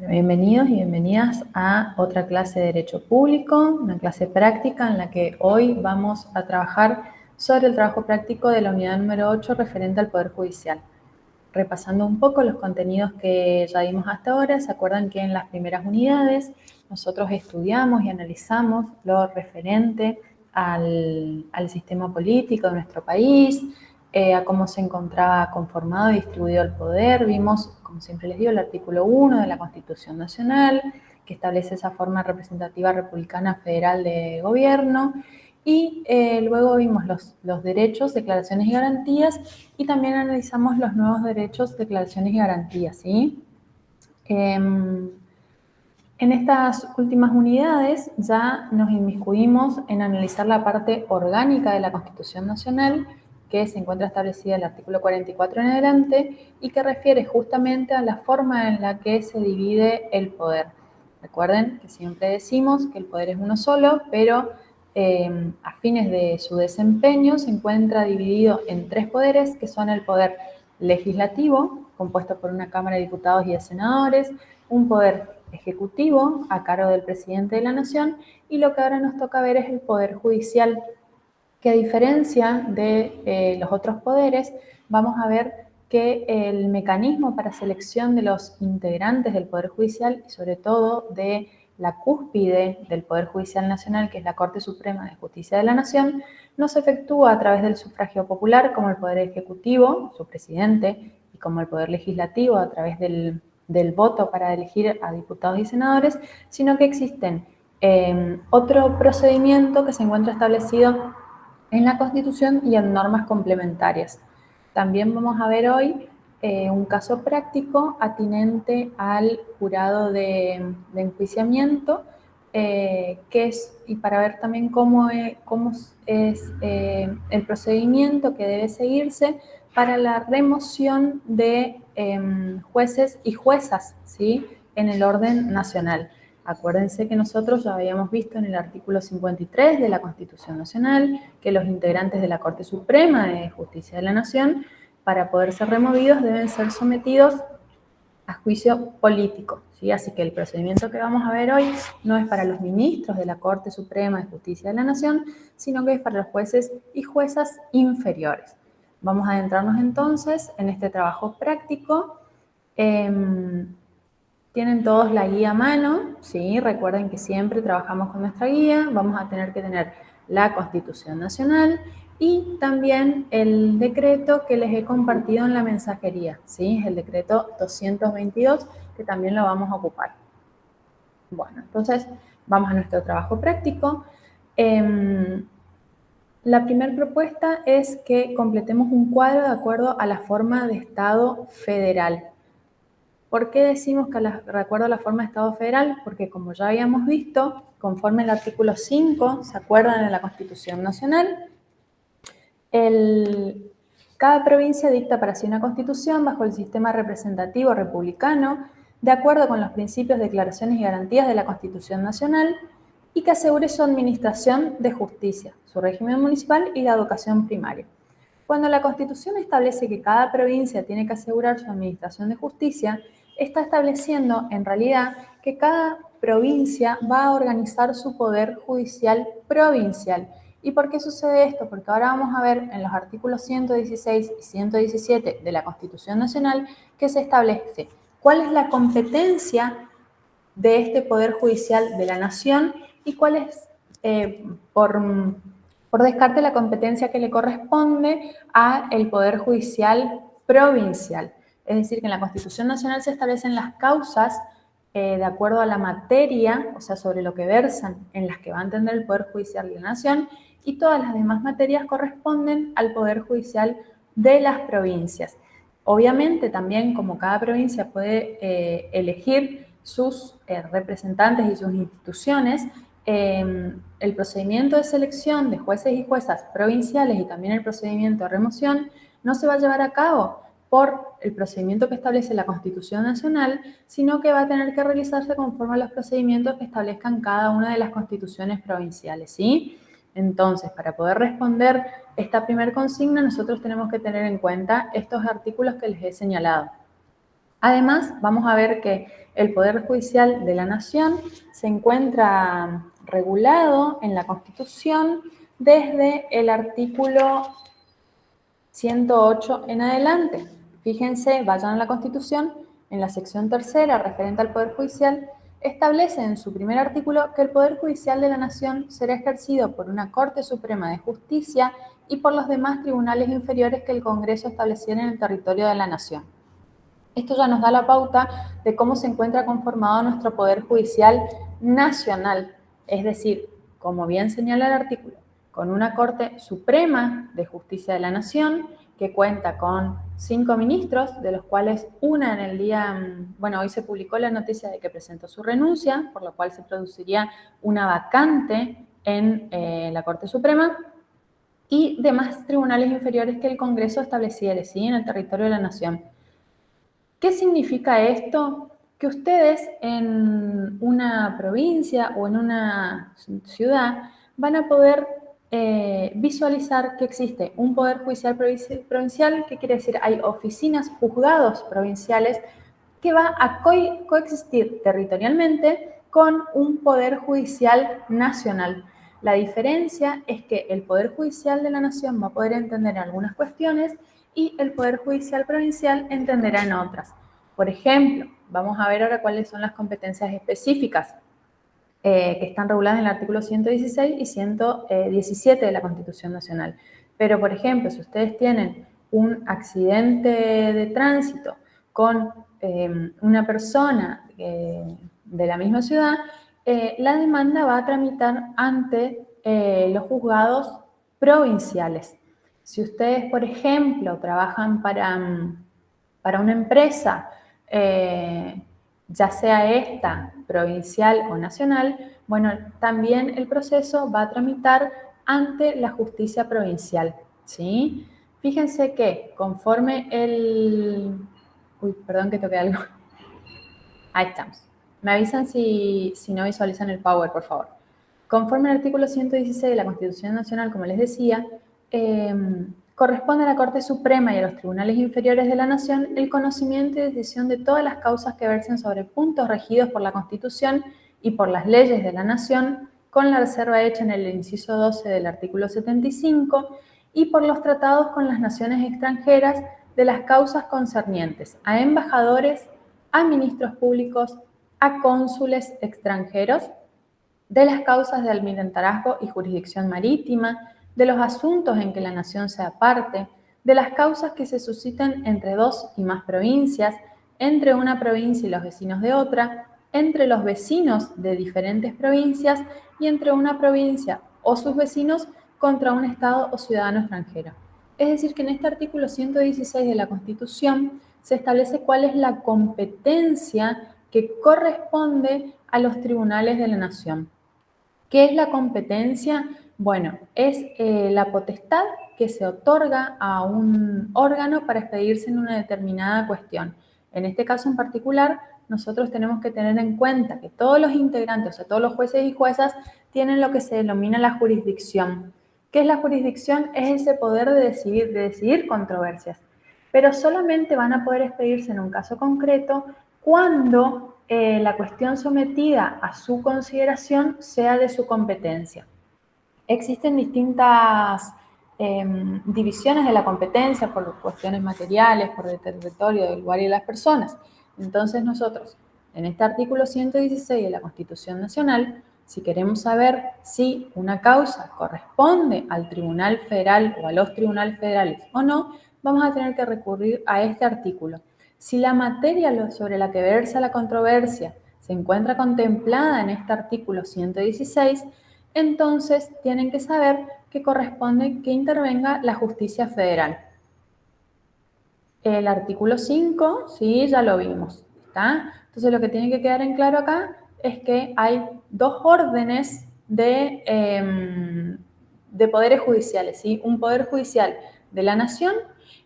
Bienvenidos y bienvenidas a otra clase de Derecho Público, una clase práctica en la que hoy vamos a trabajar sobre el trabajo práctico de la unidad número 8 referente al Poder Judicial. Repasando un poco los contenidos que ya vimos hasta ahora, se acuerdan que en las primeras unidades nosotros estudiamos y analizamos lo referente al sistema político de nuestro país, a cómo se encontraba conformado y distribuido el poder. Vimos, como siempre les digo, el artículo 1 de la Constitución Nacional, que establece esa forma representativa republicana federal de gobierno, y luego vimos los derechos, declaraciones y garantías, y también analizamos los nuevos derechos, declaraciones y garantías, ¿sí? En estas últimas unidades ya nos inmiscuimos en analizar la parte orgánica de la Constitución Nacional, que se encuentra establecida en el artículo 44 en adelante y que refiere justamente a la forma en la que se divide el poder. Recuerden que siempre decimos que el poder es uno solo, pero a fines de su desempeño se encuentra dividido en tres poderes, que son el poder legislativo, compuesto por una Cámara de Diputados y de Senadores, un poder ejecutivo a cargo del presidente de la Nación, y lo que ahora nos toca ver es el poder judicial, que a diferencia de los otros poderes, vamos a ver que el mecanismo para selección de los integrantes del Poder Judicial y sobre todo de la cúspide del Poder Judicial Nacional, que es la Corte Suprema de Justicia de la Nación, no se efectúa a través del sufragio popular como el Poder Ejecutivo, su presidente, y como el Poder Legislativo a través del voto para elegir a diputados y senadores, sino que existen otro procedimiento que se encuentra establecido en la Constitución y en normas complementarias. También vamos a ver hoy un caso práctico atinente al jurado de enjuiciamiento, y para ver también cómo es el procedimiento que debe seguirse para la remoción de jueces y juezas, ¿sí?, en el orden nacional. Acuérdense que nosotros ya habíamos visto en el artículo 53 de la Constitución Nacional que los integrantes de la Corte Suprema de Justicia de la Nación, para poder ser removidos, deben ser sometidos a juicio político, ¿sí? Así que el procedimiento que vamos a ver hoy no es para los ministros de la Corte Suprema de Justicia de la Nación, sino que es para los jueces y juezas inferiores. Vamos a adentrarnos entonces en este trabajo práctico. Tienen todos la guía a mano, ¿sí? Recuerden que siempre trabajamos con nuestra guía. Vamos a tener que tener la Constitución Nacional y también el decreto que les he compartido en la mensajería, ¿sí? Es el decreto 222, que también lo vamos a ocupar. Bueno, entonces vamos a nuestro trabajo práctico. La primera propuesta es que completemos un cuadro de acuerdo a la forma de Estado federal. ¿Por qué decimos que de acuerdo a la forma de Estado federal? Porque como ya habíamos visto, conforme al artículo 5, ¿se acuerdan?, en la Constitución Nacional, cada provincia dicta para sí una constitución bajo el sistema representativo republicano, de acuerdo con los principios, declaraciones y garantías de la Constitución Nacional, y que asegure su administración de justicia, su régimen municipal y la educación primaria. Cuando la Constitución establece que cada provincia tiene que asegurar su administración de justicia, está estableciendo en realidad que cada provincia va a organizar su poder judicial provincial. ¿Y por qué sucede esto? Porque ahora vamos a ver en los artículos 116 y 117 de la Constitución Nacional que se establece cuál es la competencia de este poder judicial de la nación y cuál es, por descarte, la competencia que le corresponde al Poder Judicial provincial. Es decir, que en la Constitución Nacional se establecen las causas de acuerdo a la materia, o sea, sobre lo que versan, en las que va a entender el Poder Judicial de la Nación, y todas las demás materias corresponden al Poder Judicial de las provincias. Obviamente, también, como cada provincia puede elegir sus representantes y sus instituciones, el procedimiento de selección de jueces y juezas provinciales y también el procedimiento de remoción no se va a llevar a cabo por el procedimiento que establece la Constitución Nacional, sino que va a tener que realizarse conforme a los procedimientos que establezcan cada una de las constituciones provinciales, ¿sí? Entonces, para poder responder esta primera consigna, nosotros tenemos que tener en cuenta estos artículos que les he señalado. Además, vamos a ver que el Poder Judicial de la Nación se encuentra regulado en la Constitución desde el artículo 108 en adelante. Fíjense, vayan a la Constitución, en la sección tercera referente al Poder Judicial, establece en su primer artículo que el Poder Judicial de la Nación será ejercido por una Corte Suprema de Justicia y por los demás tribunales inferiores que el Congreso estableciera en el territorio de la Nación. Esto ya nos da la pauta de cómo se encuentra conformado nuestro Poder Judicial nacional, es decir, como bien señala el artículo, con una Corte Suprema de Justicia de la Nación que cuenta con 5 ministros, de los cuales una en el día, bueno, hoy se publicó la noticia de que presentó su renuncia, por lo cual se produciría una vacante en la Corte Suprema, y demás tribunales inferiores que el Congreso estableciere, ¿sí?, en el territorio de la Nación. ¿Qué significa esto? Que ustedes en una provincia o en una ciudad van a poder visualizar que existe un Poder Judicial Provincial, que quiere decir hay oficinas, juzgados provinciales, que va a coexistir territorialmente con un Poder Judicial nacional. La diferencia es que el Poder Judicial de la Nación va a poder entender algunas cuestiones y el Poder Judicial Provincial entenderá en otras. Por ejemplo, vamos a ver ahora cuáles son las competencias específicas que están reguladas en el artículo 116 y 117 de la Constitución Nacional. Pero, por ejemplo, si ustedes tienen un accidente de tránsito con una persona de la misma ciudad, la demanda va a tramitar ante los juzgados provinciales. Si ustedes, por ejemplo, trabajan para una empresa, ya sea esta provincial o nacional, bueno, también el proceso va a tramitar ante la justicia provincial, ¿sí? Fíjense que conforme el... Uy, perdón que toqué algo. Ahí estamos. Me avisan si no visualizan el Power, por favor. Conforme al artículo 116 de la Constitución Nacional, como les decía, corresponde a la Corte Suprema y a los tribunales inferiores de la Nación el conocimiento y decisión de todas las causas que versen sobre puntos regidos por la Constitución y por las leyes de la Nación, con la reserva hecha en el inciso 12 del artículo 75, y por los tratados con las naciones extranjeras de las causas concernientes a embajadores, a ministros públicos, a cónsules extranjeros, de las causas de almirantazgo y jurisdicción marítima, de los asuntos en que la nación sea parte, de las causas que se susciten entre dos y más provincias, entre una provincia y los vecinos de otra, entre los vecinos de diferentes provincias y entre una provincia o sus vecinos contra un Estado o ciudadano extranjero. Es decir, que en este artículo 116 de la Constitución se establece cuál es la competencia que corresponde a los tribunales de la nación. ¿Qué es la competencia? Bueno, es la potestad que se otorga a un órgano para expedirse en una determinada cuestión. En este caso en particular, nosotros tenemos que tener en cuenta que todos los integrantes, o sea, todos los jueces y juezas, tienen lo que se denomina la jurisdicción. ¿Qué es la jurisdicción? Es ese poder de decidir controversias. Pero solamente van a poder expedirse en un caso concreto cuando la cuestión sometida a su consideración sea de su competencia. Existen distintas divisiones de la competencia por cuestiones materiales, por el territorio, del lugar y de las personas. Entonces nosotros, en este artículo 116 de la Constitución Nacional, si queremos saber si una causa corresponde al Tribunal Federal o a los tribunales federales o no, vamos a tener que recurrir a este artículo. Si la materia sobre la que versa la controversia se encuentra contemplada en este artículo 116, entonces tienen que saber que corresponde que intervenga la justicia federal. El artículo 5, sí, ya lo vimos, ¿está? Entonces lo que tiene que quedar en claro acá es que hay dos órdenes de poderes judiciales, ¿sí? Un poder judicial de la nación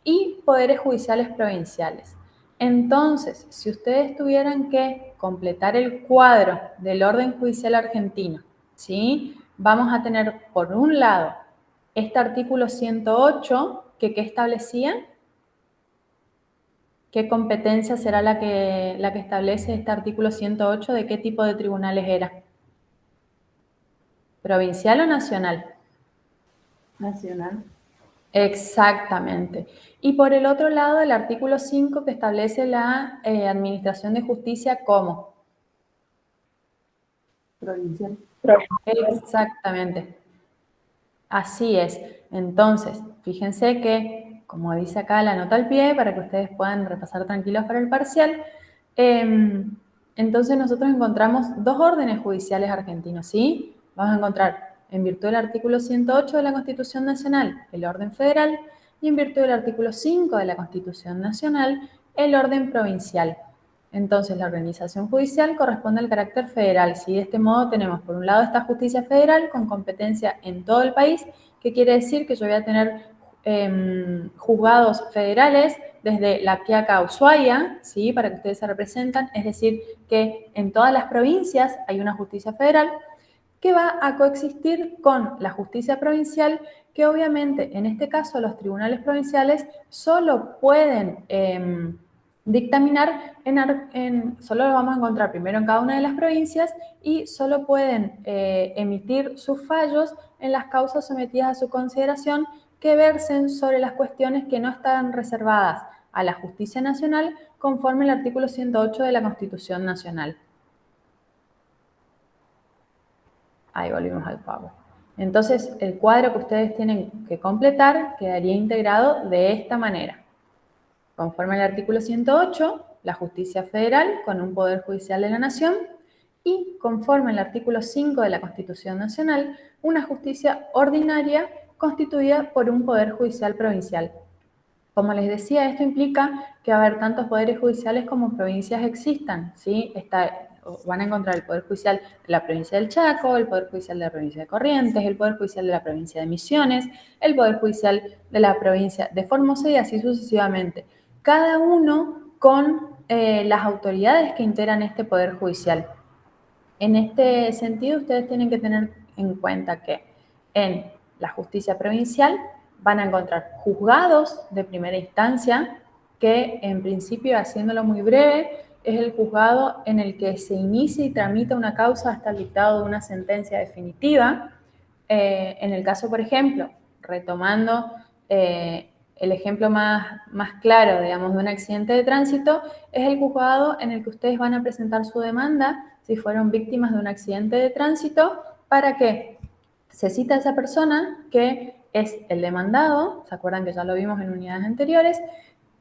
y poderes judiciales provinciales. Entonces, si ustedes tuvieran que completar el cuadro del orden judicial argentino, ¿sí? Vamos a tener, por un lado, este artículo 108, que ¿qué establecía? ¿Qué competencia será la que establece este artículo 108? ¿De qué tipo de tribunales era? ¿Provincial o nacional? Nacional. Exactamente. Y por el otro lado, el artículo 5 que establece la administración de justicia como. Provincial. Exactamente. Así es. Entonces, fíjense que, como dice acá la nota al pie, para que ustedes puedan repasar tranquilos para el parcial, entonces nosotros encontramos dos órdenes judiciales argentinos, ¿sí? Vamos a encontrar, en virtud del artículo 108 de la Constitución Nacional, el orden federal, y en virtud del artículo 5 de la Constitución Nacional, el orden provincial. Entonces, la organización judicial corresponde al carácter federal, ¿sí? De este modo tenemos, por un lado, esta justicia federal con competencia en todo el país, que quiere decir que yo voy a tener juzgados federales desde La Quiaca a Ushuaia, ¿sí? Para que ustedes se representan, es decir, que en todas las provincias hay una justicia federal que va a coexistir con la justicia provincial, que obviamente en este caso los tribunales provinciales solo pueden dictaminar solo lo vamos a encontrar primero en cada una de las provincias y solo pueden emitir sus fallos en las causas sometidas a su consideración que versen sobre las cuestiones que no están reservadas a la justicia nacional conforme el artículo 108 de la Constitución Nacional. Ahí volvimos al pago. Entonces, el cuadro que ustedes tienen que completar quedaría integrado de esta manera. Conforme al artículo 108, la justicia federal con un poder judicial de la nación y conforme al artículo 5 de la Constitución Nacional, una justicia ordinaria constituida por un poder judicial provincial. Como les decía, esto implica que va a haber tantos poderes judiciales como provincias existan, ¿sí? Van a encontrar el Poder Judicial de la provincia del Chaco, el Poder Judicial de la provincia de Corrientes, el Poder Judicial de la provincia de Misiones, el Poder Judicial de la provincia de Formosa y así sucesivamente. Cada uno con las autoridades que integran este Poder Judicial. En este sentido, ustedes tienen que tener en cuenta que en la justicia provincial van a encontrar juzgados de primera instancia, que en principio, haciéndolo muy breve, es el juzgado en el que se inicia y tramita una causa hasta el dictado de una sentencia definitiva. En el caso, por ejemplo, retomando el ejemplo más claro, digamos, de un accidente de tránsito, es el juzgado en el que ustedes van a presentar su demanda si fueron víctimas de un accidente de tránsito, para que se cita a esa persona que es el demandado, ¿se acuerdan que ya lo vimos en unidades anteriores?,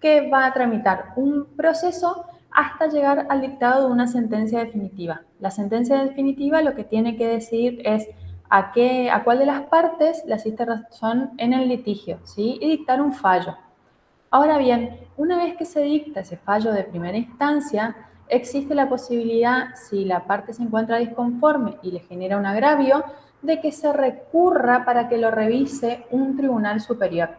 que va a tramitar un proceso hasta llegar al dictado de una sentencia definitiva. La sentencia definitiva lo que tiene que decidir es a cuál de las partes le asiste razón en el litigio, ¿sí? Y dictar un fallo. Ahora bien, una vez que se dicta ese fallo de primera instancia, existe la posibilidad, si la parte se encuentra disconforme y le genera un agravio, de que se recurra para que lo revise un tribunal superior.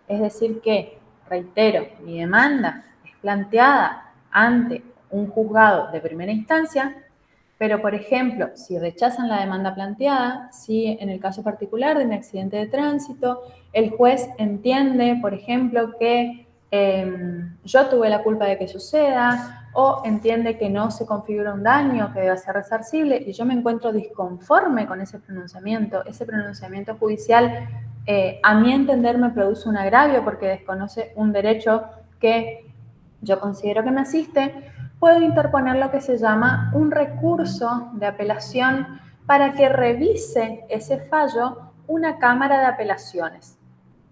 Es decir que, reitero, mi demanda es planteada ante un juzgado de primera instancia, pero, por ejemplo, si rechazan la demanda planteada, si en el caso particular de un accidente de tránsito, el juez entiende, por ejemplo, que yo tuve la culpa de que suceda, o entiende que no se configura un daño que deba ser resarcible, y yo me encuentro disconforme con ese pronunciamiento judicial, a mi entender me produce un agravio porque desconoce un derecho que yo considero que me asiste, puedo interponer lo que se llama un recurso de apelación para que revise ese fallo una cámara de apelaciones,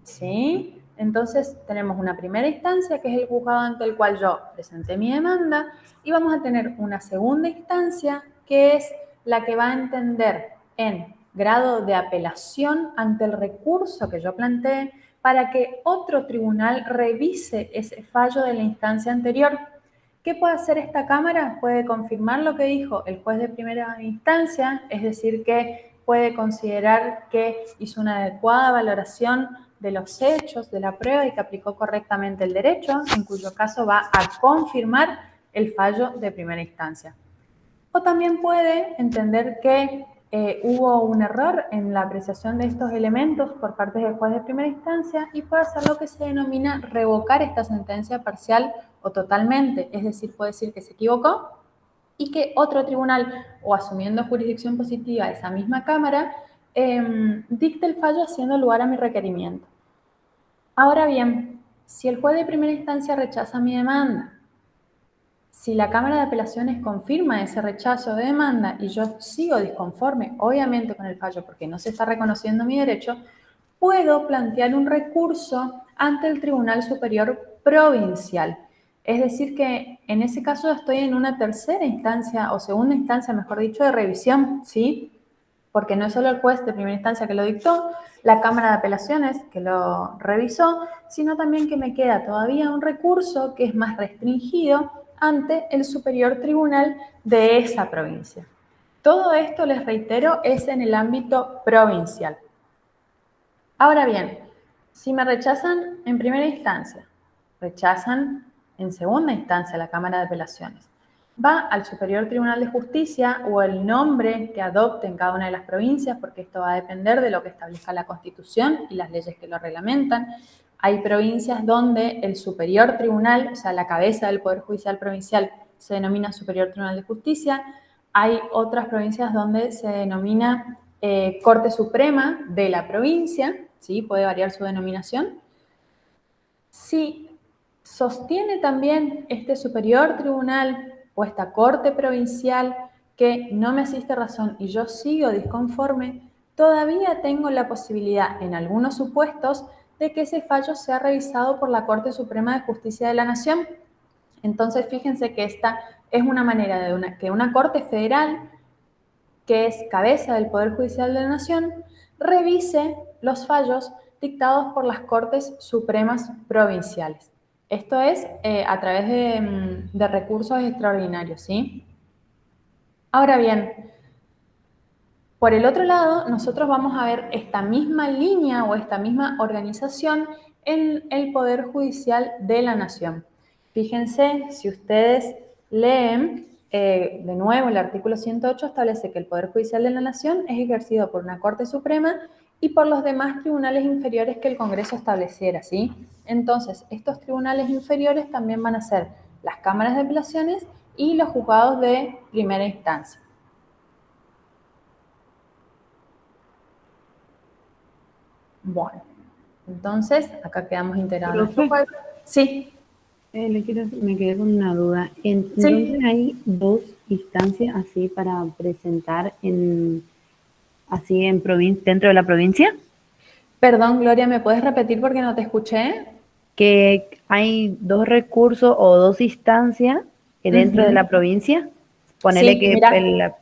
¿sí? Entonces tenemos una primera instancia que es el juzgado ante el cual yo presenté mi demanda y vamos a tener una segunda instancia que es la que va a entender en grado de apelación ante el recurso que yo planteé para que otro tribunal revise ese fallo de la instancia anterior. ¿Qué puede hacer esta Cámara? Puede confirmar lo que dijo el juez de primera instancia, es decir, que puede considerar que hizo una adecuada valoración de los hechos, de la prueba y que aplicó correctamente el derecho, en cuyo caso va a confirmar el fallo de primera instancia. O también puede entender que hubo un error en la apreciación de estos elementos por parte del juez de primera instancia y puede hacer lo que se denomina revocar esta sentencia parcial o totalmente, es decir, puede decir que se equivocó y que otro tribunal, o asumiendo jurisdicción positiva esa misma Cámara, dicte el fallo haciendo lugar a mi requerimiento. Ahora bien, si el juez de primera instancia rechaza mi demanda, si la Cámara de Apelaciones confirma ese rechazo de demanda y yo sigo disconforme, obviamente con el fallo porque no se está reconociendo mi derecho, puedo plantear un recurso ante el Tribunal Superior Provincial. Es decir que en ese caso estoy en una tercera instancia o segunda instancia, mejor dicho, de revisión, ¿sí? Porque no es solo el juez de primera instancia que lo dictó, la Cámara de Apelaciones que lo revisó, sino también que me queda todavía un recurso que es más restringido ante el superior tribunal de esa provincia. Todo esto, les reitero, es en el ámbito provincial. Ahora bien, si me rechazan en primera instancia, rechazan en segunda instancia la Cámara de Apelaciones, va al Superior Tribunal de Justicia o el nombre que adopte en cada una de las provincias, porque esto va a depender de lo que establezca la Constitución y las leyes que lo reglamentan. Hay provincias donde el Superior Tribunal, o sea, la cabeza del Poder Judicial Provincial, se denomina Superior Tribunal de Justicia. Hay otras provincias donde se denomina Corte Suprema de la provincia, ¿sí? Puede variar su denominación. Si sostiene también este superior tribunal o esta corte provincial que no me asiste razón y yo sigo disconforme, todavía tengo la posibilidad, en algunos supuestos, de que ese fallo sea revisado por la Corte Suprema de Justicia de la Nación. Entonces, fíjense que esta es una manera de que una Corte Federal, que es cabeza del Poder Judicial de la Nación, revise los fallos dictados por las Cortes Supremas Provinciales. Esto es a través de recursos extraordinarios, ¿sí? Ahora bien, por el otro lado, nosotros vamos a ver esta misma línea o esta misma organización en el Poder Judicial de la Nación. Fíjense, si ustedes leen, de nuevo, el artículo 108 establece que el Poder Judicial de la Nación es ejercido por una Corte Suprema y por los demás tribunales inferiores que el Congreso estableciera, ¿sí? Entonces, estos tribunales inferiores también van a ser las cámaras de apelaciones y los juzgados de primera instancia. Bueno, entonces acá quedamos integrados. Sí, Me quedé con una duda. Entonces sí. hay dos instancias así para presentar dentro de la provincia, Perdón, Gloria, ¿me puedes repetir porque no te escuché? que hay dos recursos o dos instancias dentro de la provincia. Ponele Sí, que mira,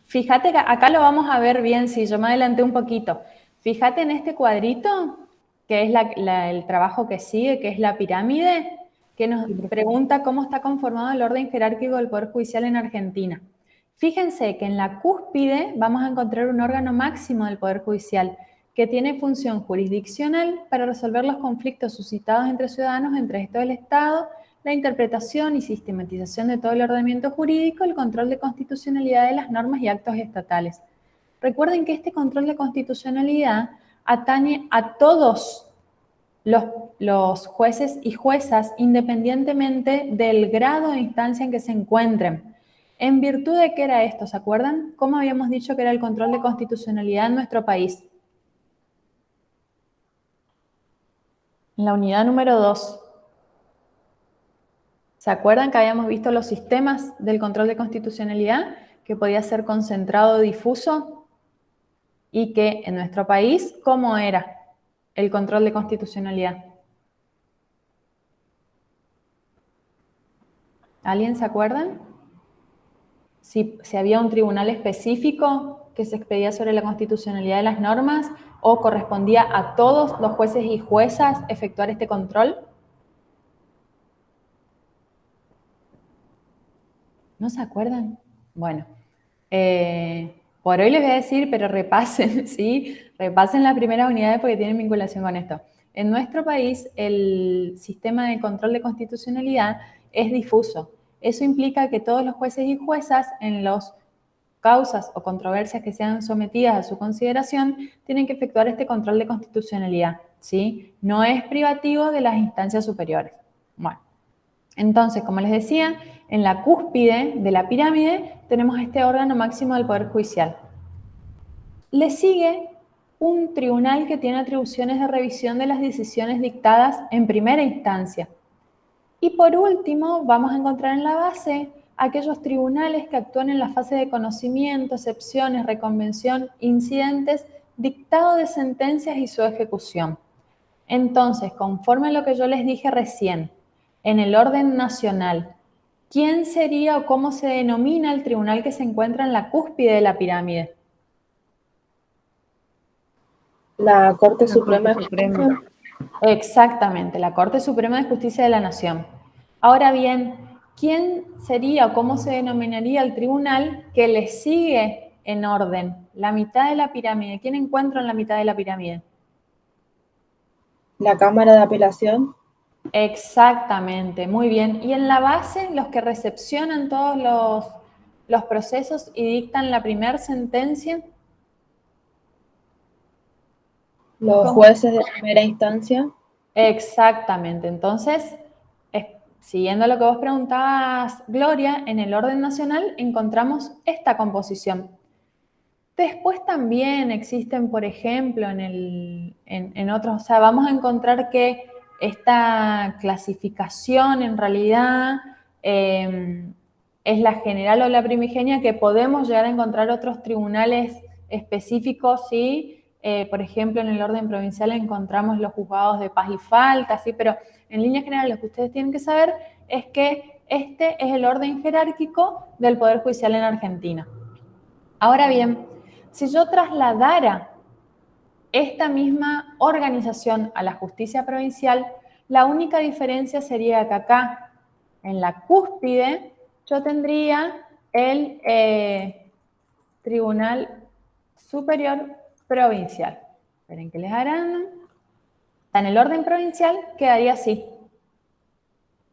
fíjate que acá lo vamos a ver bien, si yo me adelanté un poquito. Fíjate en este cuadrito, que es el trabajo que sigue, que es la pirámide, que nos pregunta cómo está conformado el orden jerárquico del Poder Judicial en Argentina. Fíjense que en la cúspide vamos a encontrar un órgano máximo del Poder Judicial que tiene función jurisdiccional para resolver los conflictos suscitados entre ciudadanos, entre esto del Estado, la interpretación y sistematización de todo el ordenamiento jurídico, el control de constitucionalidad de las normas y actos estatales. Recuerden que este control de constitucionalidad atañe a todos los jueces y juezas independientemente del grado de instancia en que se encuentren. ¿En virtud de qué era esto? ¿Se acuerdan? ¿Cómo habíamos dicho que era el control de constitucionalidad en nuestro país? En la unidad número 2. ¿Se acuerdan que habíamos visto los sistemas del control de constitucionalidad? Que podía ser concentrado o difuso. Y que en nuestro país, ¿cómo era el control de constitucionalidad? ¿Alguien se acuerda? Si había un tribunal específico que se expedía sobre la constitucionalidad de las normas o correspondía a todos los jueces y juezas efectuar este control. ¿No se acuerdan? Bueno, por hoy les voy a decir, pero repasen, ¿sí? Repasen las primeras unidades porque tienen vinculación con esto. En nuestro país, el sistema de control de constitucionalidad es difuso. Eso implica que todos los jueces y juezas en los causas o controversias que sean sometidas a su consideración tienen que efectuar este control de constitucionalidad, ¿sí? No es privativo de las instancias superiores. Bueno, entonces, como les decía, en la cúspide de la pirámide tenemos este órgano máximo del Poder Judicial. Le sigue un tribunal que tiene atribuciones de revisión de las decisiones dictadas en primera instancia. Y por último, vamos a encontrar en la base aquellos tribunales que actúan en la fase de conocimiento, excepciones, reconvención, incidentes, dictado de sentencias y su ejecución. Entonces, conforme a lo que yo les dije recién, en el orden nacional, ¿quién sería o cómo se denomina el tribunal que se encuentra en la cúspide de la pirámide? La Corte La Suprema Corte de Suprema. Justicia. Exactamente, la Corte Suprema de Justicia de la Nación. Ahora bien, ¿quién sería o cómo se denominaría el tribunal que le sigue en orden? La mitad de la pirámide. ¿Quién encuentra en la mitad de la pirámide? La Cámara de Apelación. Exactamente, muy bien. Y en la base, los que recepcionan todos los procesos y dictan la primera sentencia. Los ¿Cómo? jueces de primera instancia. Exactamente. Entonces, siguiendo lo que vos preguntabas, Gloria, en el orden nacional encontramos esta composición. Después también existen, por ejemplo, en otros, o sea, vamos a encontrar que esta clasificación en realidad es la general o la primigenia, que podemos llegar a encontrar otros tribunales específicos, ¿sí? Por ejemplo, en el orden provincial encontramos los juzgados de paz y falta, ¿sí? Pero en línea general lo que ustedes tienen que saber es que este es el orden jerárquico del Poder Judicial en Argentina. Ahora bien, si yo trasladara esta misma organización a la justicia provincial, la única diferencia sería que acá, en la cúspide, yo tendría el Tribunal Superior Provincial. Esperen que les harán. En el orden provincial quedaría así.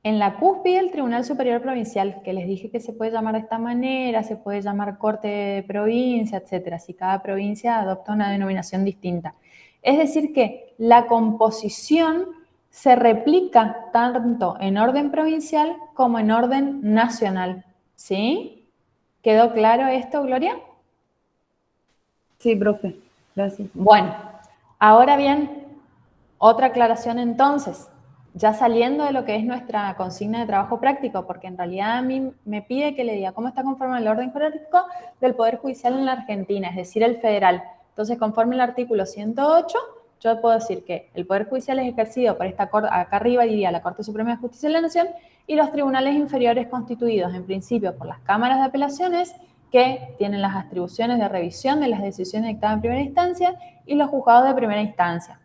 En la cúspide el Tribunal Superior Provincial, que les dije que se puede llamar de esta manera, se puede llamar Corte de Provincia, etcétera, si cada provincia adopta una denominación distinta. Es decir que la composición se replica tanto en orden provincial como en orden nacional. ¿Sí? ¿Quedó claro esto, Gloria? Sí, profe. Gracias. Bueno, ahora bien, otra aclaración entonces, ya saliendo de lo que es nuestra consigna de trabajo práctico, porque en realidad a mí me pide que le diga cómo está conformado el orden jerárquico del Poder Judicial en la Argentina, es decir, el federal. Entonces, conforme el artículo 108, yo puedo decir que el Poder Judicial es ejercido por esta corte, acá arriba diría la Corte Suprema de Justicia de la Nación, y los tribunales inferiores constituidos en principio por las cámaras de apelaciones, que tienen las atribuciones de revisión de las decisiones dictadas en primera instancia, y los juzgados de primera instancia.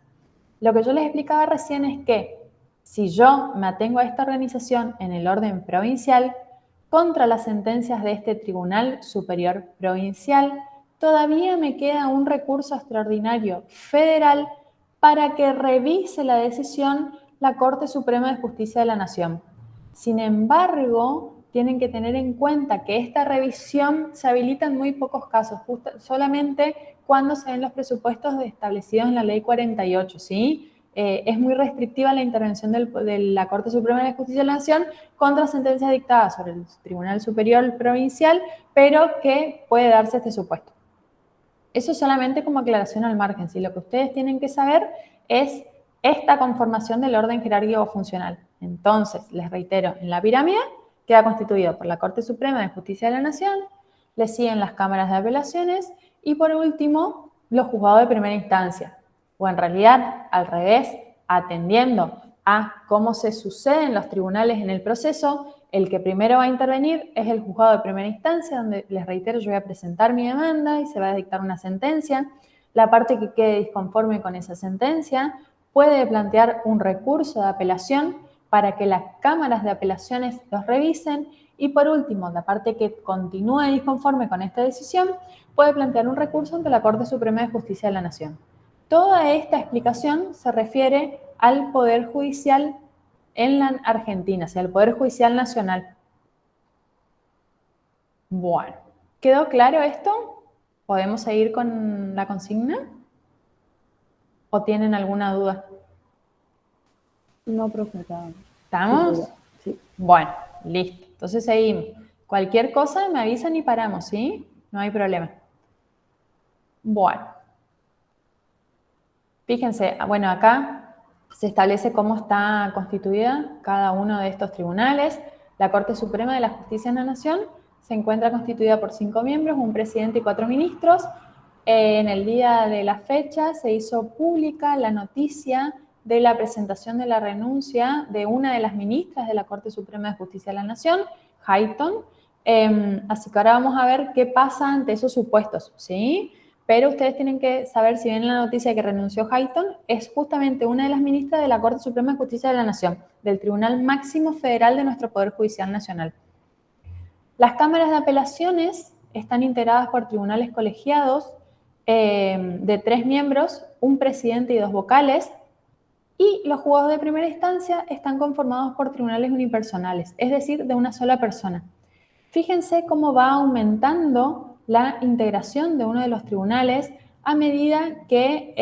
Lo que yo les explicaba recién es que si yo me atengo a esta organización en el orden provincial, contra las sentencias de este Tribunal Superior Provincial, todavía me queda un recurso extraordinario federal para que revise la decisión la Corte Suprema de Justicia de la Nación. Sin embargo, tienen que tener en cuenta que esta revisión se habilita en muy pocos casos, solamente cuando se ven los presupuestos establecidos en la Ley 48, ¿sí? Es muy restrictiva la intervención de la Corte Suprema de Justicia de la Nación contra sentencias dictadas sobre el Tribunal Superior Provincial, pero que puede darse este supuesto. Eso solamente como aclaración al margen, ¿sí? Lo que ustedes tienen que saber es esta conformación del orden jerárquico funcional. Entonces, les reitero, en la pirámide queda constituido por la Corte Suprema de Justicia de la Nación, le siguen las cámaras de apelaciones y por último, los juzgados de primera instancia. O en realidad, al revés, atendiendo a cómo se suceden los tribunales en el proceso, el que primero va a intervenir es el juzgado de primera instancia, donde, les reitero, yo voy a presentar mi demanda y se va a dictar una sentencia. La parte que quede disconforme con esa sentencia puede plantear un recurso de apelación para que las cámaras de apelaciones los revisen. Y por último, la parte que continúe disconforme con esta decisión puede plantear un recurso ante la Corte Suprema de Justicia de la Nación. Toda esta explicación se refiere al Poder Judicial en la Argentina, o sea, el Poder Judicial Nacional. Bueno, ¿Quedó claro esto? ¿Podemos seguir con la consigna? ¿O tienen alguna duda? No, profe, ¿Estamos? sí. Bueno, listo. Entonces seguimos. Cualquier cosa me avisan y paramos, ¿sí? No hay problema. Bueno. Fíjense, bueno, acá se establece cómo está constituida cada uno de estos tribunales. La Corte Suprema de la Justicia de la Nación se encuentra constituida por 5 miembros, un presidente y 4 ministros. En el día de la fecha se hizo pública la noticia de la presentación de la renuncia de una de las ministras de la Corte Suprema de Justicia de la Nación, Hayton. Así que ahora vamos a ver qué pasa ante esos supuestos, ¿sí? Pero ustedes tienen que saber, si bien la noticia que renunció Hayton, es justamente una de las ministras de la Corte Suprema de Justicia de la Nación, del Tribunal Máximo Federal de nuestro Poder Judicial Nacional. Las cámaras de apelaciones están integradas por tribunales colegiados de 3 miembros, un presidente y 2 vocales, y los juzgados de primera instancia están conformados por tribunales unipersonales, es decir, de una sola persona. Fíjense cómo va aumentando la integración de uno de los tribunales a medida que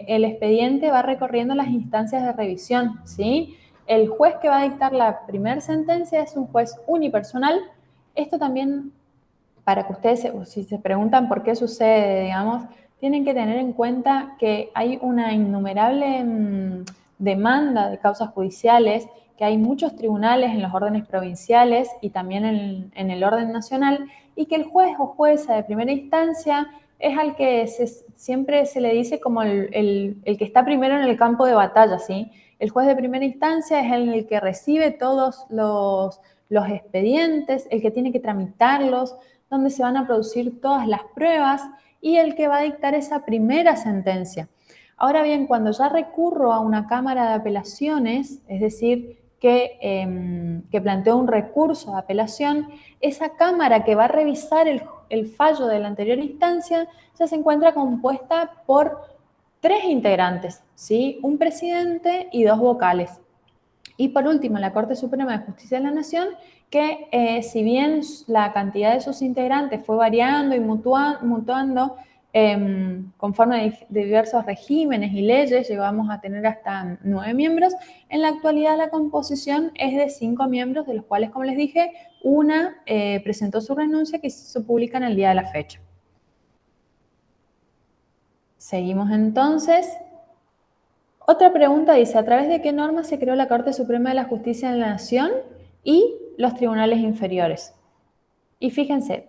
el expediente va recorriendo las instancias de revisión, ¿sí? El juez que va a dictar la primera sentencia es un juez unipersonal. Esto también, para que ustedes, si se preguntan por qué sucede, digamos, tienen que tener en cuenta que hay una innumerable demanda de causas judiciales, que hay muchos tribunales en los órdenes provinciales y también en el orden nacional, y que el juez o jueza de primera instancia es al que siempre se le dice como el que está primero en el campo de batalla, ¿sí? El juez de primera instancia es el que recibe todos los expedientes, el que tiene que tramitarlos, donde se van a producir todas las pruebas y el que va a dictar esa primera sentencia. Ahora bien, cuando ya recurro a una cámara de apelaciones, es decir, que planteó un recurso de apelación, esa cámara que va a revisar el fallo de la anterior instancia ya se encuentra compuesta por 3 integrantes, ¿sí? Un presidente y 2 vocales. Y por último, la Corte Suprema de Justicia de la Nación, que si bien la cantidad de sus integrantes fue variando y mutuando conforme de diversos regímenes y leyes, llegamos a tener hasta 9 miembros, en la actualidad la composición es de 5 miembros, de los cuales, como les dije, una presentó su renuncia, que se publica en el día de la fecha. Seguimos entonces. Otra pregunta dice, ¿a través de qué norma se creó la Corte Suprema de la Justicia de la Nación y los tribunales inferiores? Y fíjense,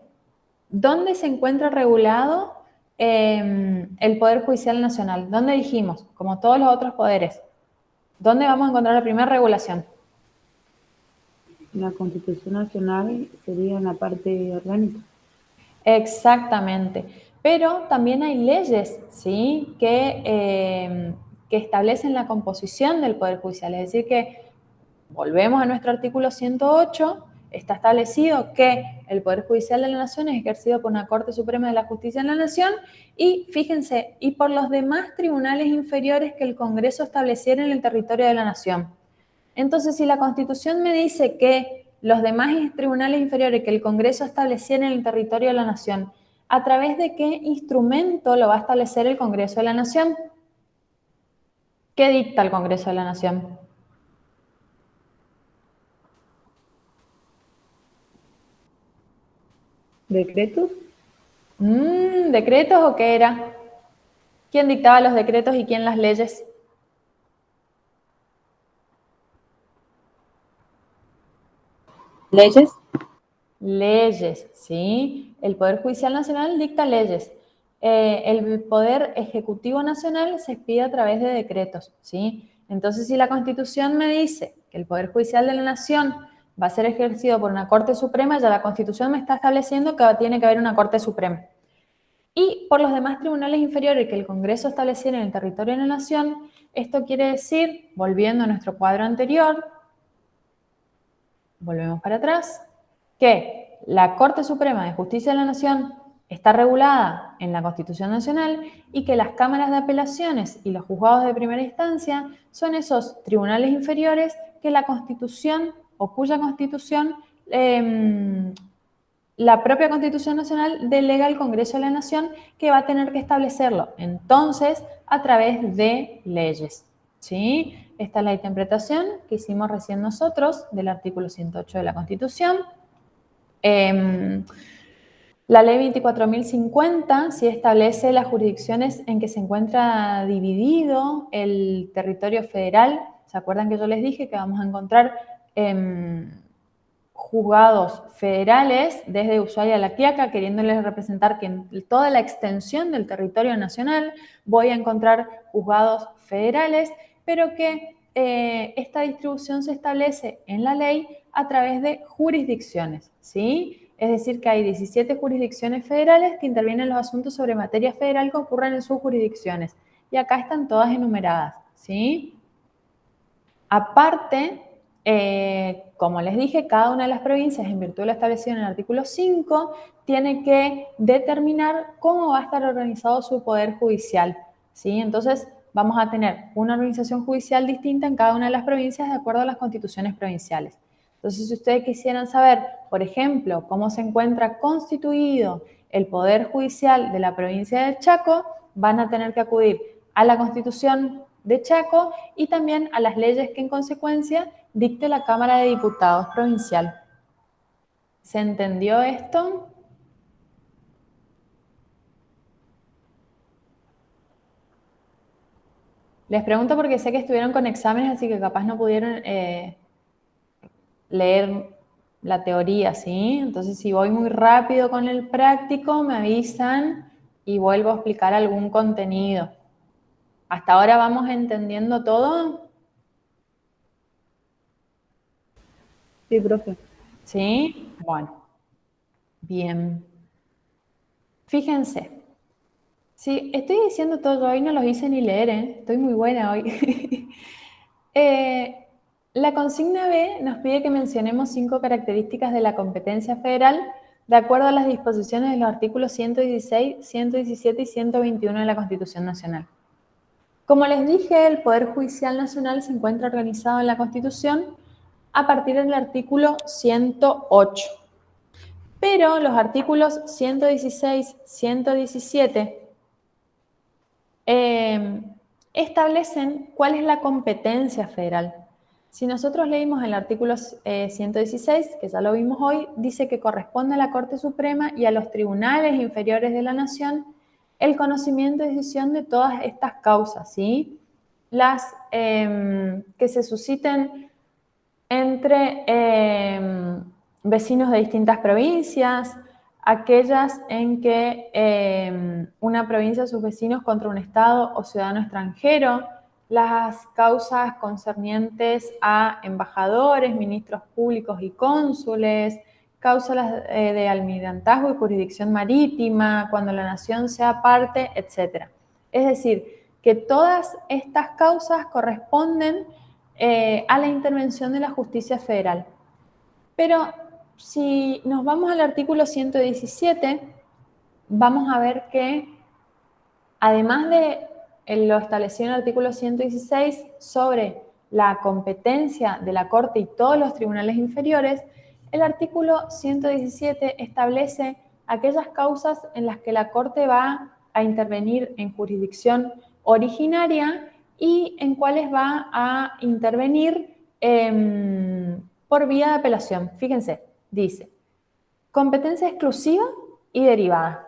¿dónde se encuentra regulado el Poder Judicial Nacional? ¿Dónde dijimos? Como todos los otros poderes. ¿Dónde vamos a encontrar la primera regulación? La Constitución Nacional sería en la parte orgánica. Exactamente. Pero también hay leyes, ¿sí? que establecen la composición del Poder Judicial. Es decir, que volvemos a nuestro artículo 108, está establecido que el Poder Judicial de la Nación es ejercido por una Corte Suprema de la Justicia de la Nación y, fíjense, y por los demás tribunales inferiores que el Congreso estableciera en el territorio de la Nación. Entonces, si la Constitución me dice que los demás tribunales inferiores que el Congreso estableciera en el territorio de la Nación, ¿a través de qué instrumento lo va a establecer el Congreso de la Nación? ¿Qué dicta el Congreso de la Nación? ¿Decretos? ¿Decretos o qué era? ¿Quién dictaba los decretos y quién las leyes? ¿Leyes? Leyes, ¿sí? El Poder Judicial Nacional dicta leyes. El Poder Ejecutivo Nacional se expide a través de decretos, ¿sí? Entonces, si la Constitución me dice que el Poder Judicial de la Nación va a ser ejercido por una Corte Suprema, ya la Constitución me está estableciendo que tiene que haber una Corte Suprema. Y por los demás tribunales inferiores que el Congreso estableciera en el territorio de la Nación, esto quiere decir, volviendo a nuestro cuadro anterior, volvemos para atrás, que la Corte Suprema de Justicia de la Nación está regulada en la Constitución Nacional y que las cámaras de apelaciones y los juzgados de primera instancia son esos tribunales inferiores que la Constitución o cuya Constitución la propia Constitución Nacional delega al Congreso de la Nación, que va a tener que establecerlo, entonces, a través de leyes, ¿sí? Esta es la interpretación que hicimos recién nosotros del artículo 108 de la Constitución. La ley 24.050 sí establece las jurisdicciones en que se encuentra dividido el territorio federal. ¿Se acuerdan que yo les dije que vamos a encontrar juzgados federales desde Ushuaia a La Quiaca, queriéndoles representar que en toda la extensión del territorio nacional voy a encontrar juzgados federales, pero que esta distribución se establece en la ley a través de jurisdicciones, ¿sí? Es decir, que hay 17 jurisdicciones federales que intervienen en los asuntos sobre materia federal que ocurren en sus jurisdicciones. Y acá están todas enumeradas, ¿sí? Aparte, como les dije, cada una de las provincias, en virtud de lo establecido en el artículo 5, tiene que determinar cómo va a estar organizado su poder judicial, ¿sí? Entonces, vamos a tener una organización judicial distinta en cada una de las provincias de acuerdo a las constituciones provinciales. Entonces, si ustedes quisieran saber, por ejemplo, cómo se encuentra constituido el poder judicial de la provincia de Chaco, van a tener que acudir a la Constitución de Chaco y también a las leyes que en consecuencia dicte la Cámara de Diputados provincial. ¿Se entendió esto? Les pregunto porque sé que estuvieron con exámenes, así que capaz no pudieron leer la teoría, ¿sí? Entonces, si voy muy rápido con el práctico, me avisan y vuelvo a explicar algún contenido. ¿Hasta ahora vamos entendiendo todo? Sí, profe. ¿Sí? Bueno. Bien. Fíjense. Sí, estoy diciendo todo, yo hoy no los hice ni leer, ¿eh? Estoy muy buena hoy. La consigna B nos pide que mencionemos 5 características de la competencia federal de acuerdo a las disposiciones de los artículos 116, 117 y 121 de la Constitución Nacional. Como les dije, el Poder Judicial Nacional se encuentra organizado en la Constitución a partir del artículo 108. Pero los artículos 116, 117 establecen cuál es la competencia federal. Si nosotros leímos el artículo 116, que ya lo vimos hoy, dice que corresponde a la Corte Suprema y a los tribunales inferiores de la Nación el conocimiento y decisión de todas estas causas, ¿sí? Las que se susciten entre vecinos de distintas provincias, aquellas en que una provincia, sus vecinos contra un Estado o ciudadano extranjero, las causas concernientes a embajadores, ministros públicos y cónsules, causas de almirantazgo y jurisdicción marítima, cuando la nación sea parte, etc. Es decir, que todas estas causas corresponden a la intervención de la justicia federal. Pero si nos vamos al artículo 117, vamos a ver que además de lo establecido en el artículo 116 sobre la competencia de la Corte y todos los tribunales inferiores, el artículo 117 establece aquellas causas en las que la Corte va a intervenir en jurisdicción originaria y en cuáles va a intervenir por vía de apelación. Fíjense, dice, competencia exclusiva y derivada.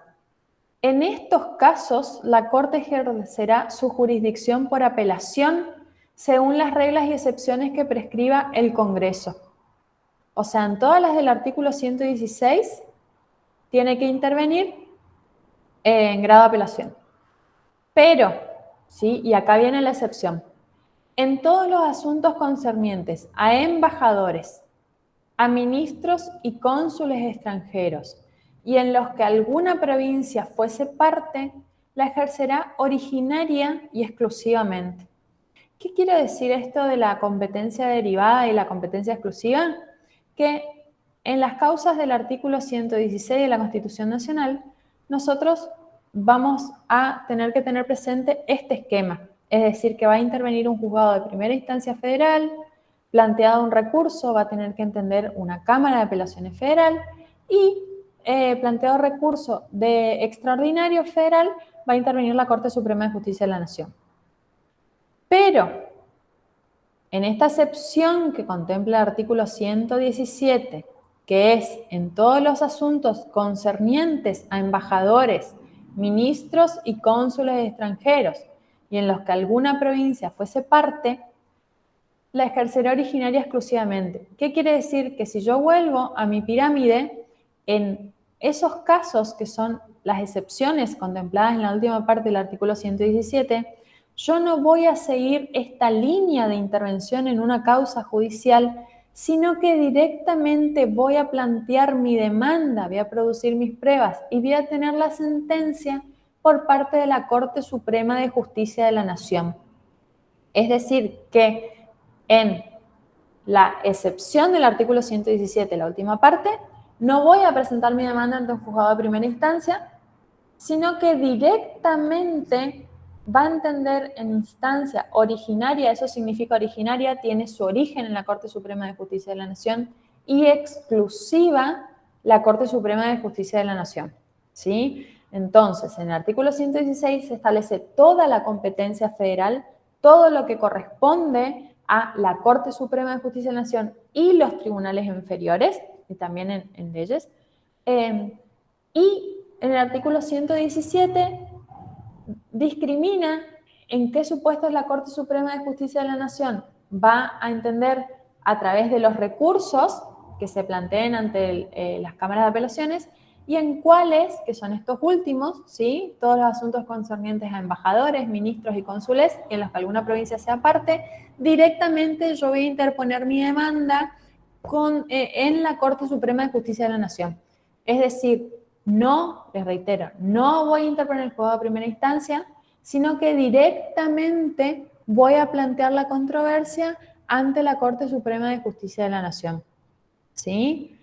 En estos casos, la Corte ejercerá su jurisdicción por apelación según las reglas y excepciones que prescriba el Congreso. O sea, en todas las del artículo 116 tiene que intervenir en grado de apelación. Pero, ¿sí? Y acá viene la excepción. En todos los asuntos concernientes a embajadores, a ministros y cónsules extranjeros, y en los que alguna provincia fuese parte, la ejercerá originaria y exclusivamente. ¿Qué quiere decir esto de la competencia derivada y la competencia exclusiva? Que en las causas del artículo 116 de la Constitución Nacional, nosotros vamos a tener que tener presente este esquema, es decir, que va a intervenir un juzgado de primera instancia federal, planteado un recurso, va a tener que entender una Cámara de Apelaciones Federal y planteado recurso de extraordinario federal, va a intervenir la Corte Suprema de Justicia de la Nación. Pero, en esta excepción que contempla el artículo 117, que es en todos los asuntos concernientes a embajadores, ministros y cónsules extranjeros, y en los que alguna provincia fuese parte, la ejercerá originaria exclusivamente. ¿Qué quiere decir? Que si yo vuelvo a mi pirámide, en esos casos que son las excepciones contempladas en la última parte del artículo 117, yo no voy a seguir esta línea de intervención en una causa judicial, sino que directamente voy a plantear mi demanda, voy a producir mis pruebas y voy a tener la sentencia por parte de la Corte Suprema de Justicia de la Nación. Es decir, que en la excepción del artículo 117, la última parte, no voy a presentar mi demanda ante un juzgado de primera instancia, sino que directamente va a entender en instancia originaria, eso significa originaria, tiene su origen en la Corte Suprema de Justicia de la Nación, y exclusiva la Corte Suprema de Justicia de la Nación, ¿sí? Entonces, en el artículo 116 se establece toda la competencia federal, todo lo que corresponde a la Corte Suprema de Justicia de la Nación y los tribunales inferiores, y también en leyes, y en el artículo 117 discrimina en qué supuestos la Corte Suprema de Justicia de la Nación va a entender a través de los recursos que se planteen ante las cámaras de apelaciones y en cuáles, que son estos últimos, ¿sí? Todos los asuntos concernientes a embajadores, ministros y cónsules, en los que alguna provincia sea parte, directamente yo voy a interponer mi demanda en la Corte Suprema de Justicia de la Nación. Es decir, no, les reitero, no voy a interponer el juzgado de primera instancia, sino que directamente voy a plantear la controversia ante la Corte Suprema de Justicia de la Nación. ¿Sí?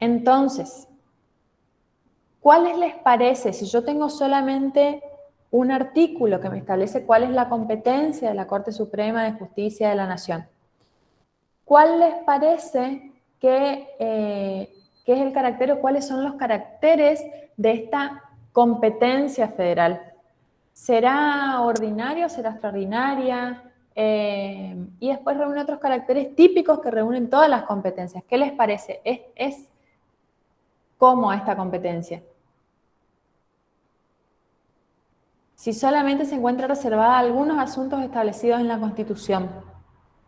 Entonces, ¿cuáles les parece? Si yo tengo solamente un artículo que me establece cuál es la competencia de la Corte Suprema de Justicia de la Nación, ¿cuál les parece que es el carácter o cuáles son los caracteres de esta competencia federal? ¿Será ordinaria o será extraordinaria? Y después reúne otros caracteres típicos que reúnen todas las competencias. ¿Qué les parece? ¿Es cómo esta competencia? Si solamente se encuentra reservada a algunos asuntos establecidos en la Constitución,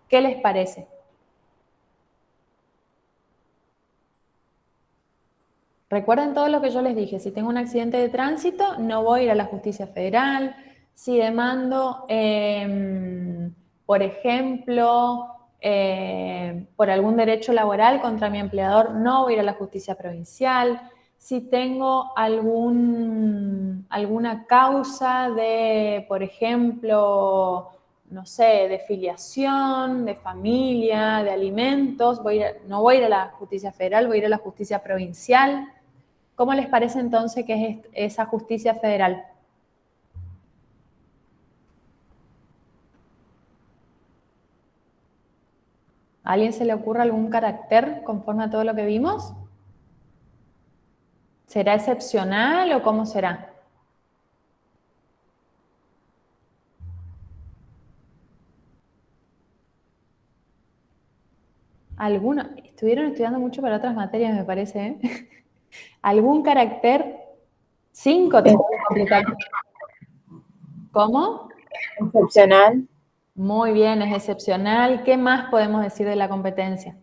¿qué les parece? Recuerden todo lo que yo les dije. Si tengo un accidente de tránsito, no voy a ir a la justicia federal. Si demando, por ejemplo, por algún derecho laboral contra mi empleador, no voy a ir a la justicia provincial. Si tengo alguna causa de, por ejemplo, no sé, de filiación, de familia, de alimentos, no voy a ir a la justicia federal, voy a ir a la justicia provincial. ¿Cómo les parece entonces que es esa justicia federal? ¿A alguien se le ocurre algún carácter conforme a todo lo que vimos? ¿Será excepcional o cómo será? ¿Alguno? Estuvieron estudiando mucho para otras materias, me parece, ¿eh? ¿Algún carácter? 5 te voy a complicar. ¿Cómo? Excepcional. Muy bien, es excepcional. ¿Qué más podemos decir de la competencia?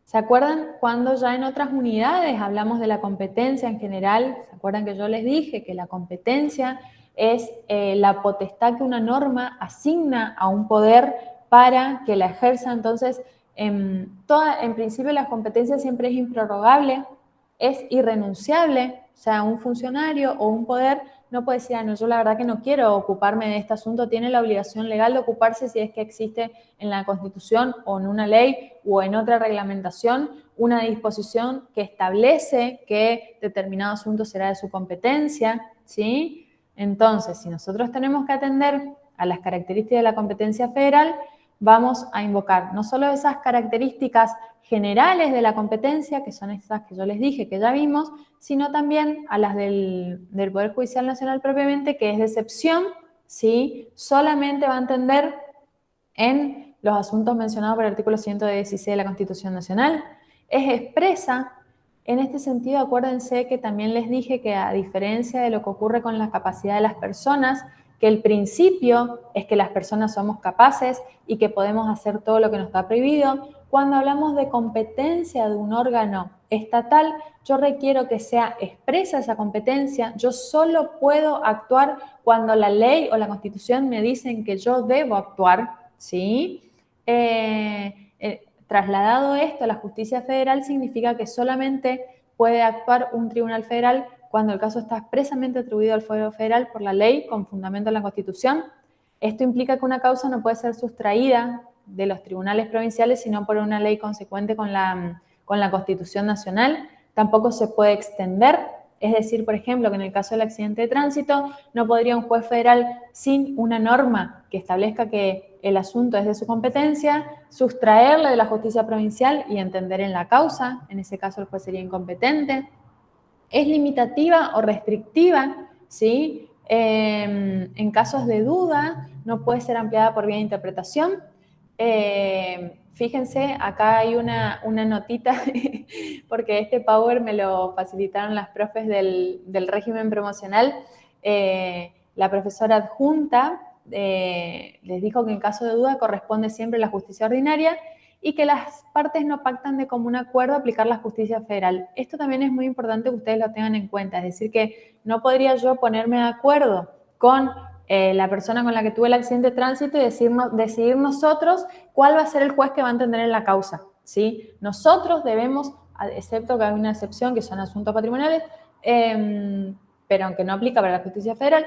¿Se acuerdan cuando ya en otras unidades hablamos de la competencia en general? ¿Se acuerdan que yo les dije que la competencia es la potestad que una norma asigna a un poder para que la ejerza? Entonces, en principio la competencia siempre es improrrogable, es irrenunciable, o sea, un funcionario o un poder no puede decir, no, yo la verdad que no quiero ocuparme de este asunto, tiene la obligación legal de ocuparse si es que existe en la Constitución o en una ley o en otra reglamentación una disposición que establece que determinado asunto será de su competencia, ¿sí? Entonces, si nosotros tenemos que atender a las características de la competencia federal, vamos a invocar no solo esas características generales de la competencia, que son estas que yo les dije, que ya vimos, sino también a las del Poder Judicial Nacional propiamente, que es de excepción, ¿sí? Solamente va a entender en los asuntos mencionados por el artículo 116 de la Constitución Nacional. Es expresa. En este sentido, acuérdense que también les dije que a diferencia de lo que ocurre con la capacidad de las personas, que el principio es que las personas somos capaces y que podemos hacer todo lo que nos está prohibido, cuando hablamos de competencia de un órgano estatal, yo requiero que sea expresa esa competencia. Yo solo puedo actuar cuando la ley o la Constitución me dicen que yo debo actuar, ¿sí? Trasladado esto a la justicia federal significa que solamente puede actuar un tribunal federal cuando el caso está expresamente atribuido al fuero federal por la ley con fundamento en la Constitución. Esto implica que una causa no puede ser sustraída de los tribunales provinciales sino por una ley consecuente con la Constitución Nacional. Tampoco se puede extender, es decir, por ejemplo, que en el caso del accidente de tránsito no podría un juez federal sin una norma que establezca que el asunto es de su competencia, sustraerle de la justicia provincial y entender en la causa. En ese caso el juez sería incompetente. Es limitativa o restrictiva, ¿sí? En casos de duda no puede ser ampliada por vía de interpretación. Fíjense, acá hay una notita, porque este Power me lo facilitaron las profes del régimen promocional. La profesora adjunta les dijo que en caso de duda corresponde siempre la justicia ordinaria y que las partes no pactan de común acuerdo aplicar la justicia federal. Esto también es muy importante que ustedes lo tengan en cuenta, es decir, que no podría yo ponerme de acuerdo con la persona con la que tuve el accidente de tránsito y decidir nosotros cuál va a ser el juez que va a entender en la causa, ¿sí? Nosotros debemos, excepto que hay una excepción que son asuntos patrimoniales, pero aunque no aplica para la justicia federal,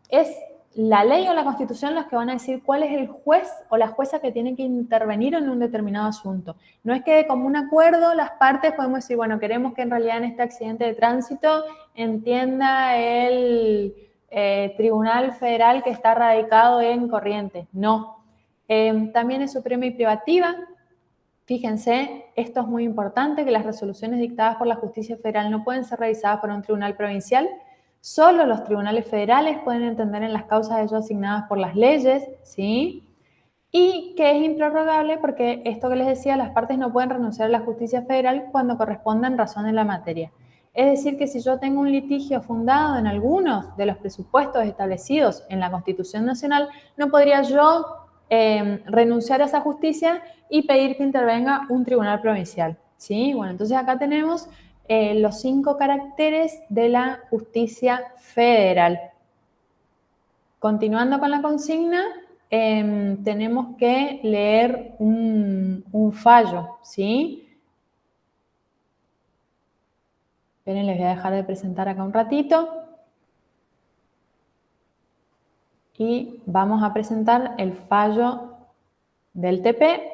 es la ley o la Constitución los que van a decir cuál es el juez o la jueza que tiene que intervenir en un determinado asunto. No es que de común acuerdo las partes podemos decir, bueno, queremos que en realidad en este accidente de tránsito entienda el Tribunal Federal que está radicado en Corrientes. No. También es suprema y privativa. Fíjense, esto es muy importante, que las resoluciones dictadas por la justicia federal no pueden ser revisadas por un tribunal provincial. Solo los tribunales federales pueden entender en las causas de ellos asignadas por las leyes, ¿sí? Y que es improrrogable porque esto que les decía, las partes no pueden renunciar a la justicia federal cuando correspondan razón en la materia. Es decir, que si yo tengo un litigio fundado en algunos de los presupuestos establecidos en la Constitución Nacional, no podría yo renunciar a esa justicia y pedir que intervenga un tribunal provincial, ¿sí? Bueno, entonces acá tenemos los 5 caracteres de la justicia federal. Continuando con la consigna, tenemos que leer un fallo, ¿sí? Esperen, les voy a dejar de presentar acá un ratito. Y vamos a presentar el fallo del TP.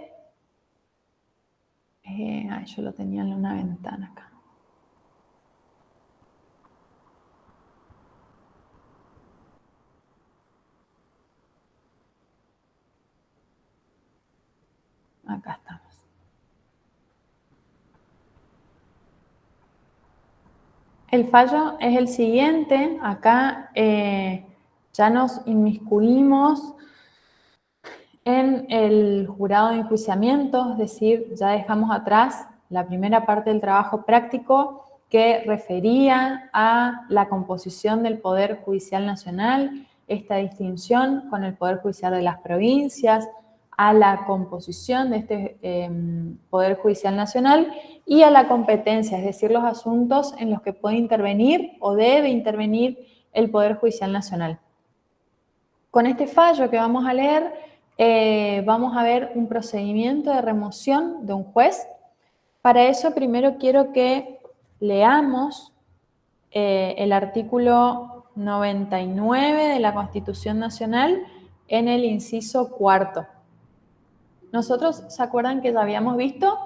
Yo lo tenía en una ventana acá. Acá estamos. El fallo es el siguiente. Acá ya nos inmiscuimos en el jurado de enjuiciamiento, es decir, ya dejamos atrás la primera parte del trabajo práctico que refería a la composición del Poder Judicial Nacional, esta distinción con el Poder Judicial de las provincias, a la composición de este Poder Judicial Nacional y a la competencia, es decir, los asuntos en los que puede intervenir o debe intervenir el Poder Judicial Nacional. Con este fallo que vamos a leer, vamos a ver un procedimiento de remoción de un juez. Para eso primero quiero que leamos el artículo 99 de la Constitución Nacional en el inciso 4. Nosotros, ¿se acuerdan que ya habíamos visto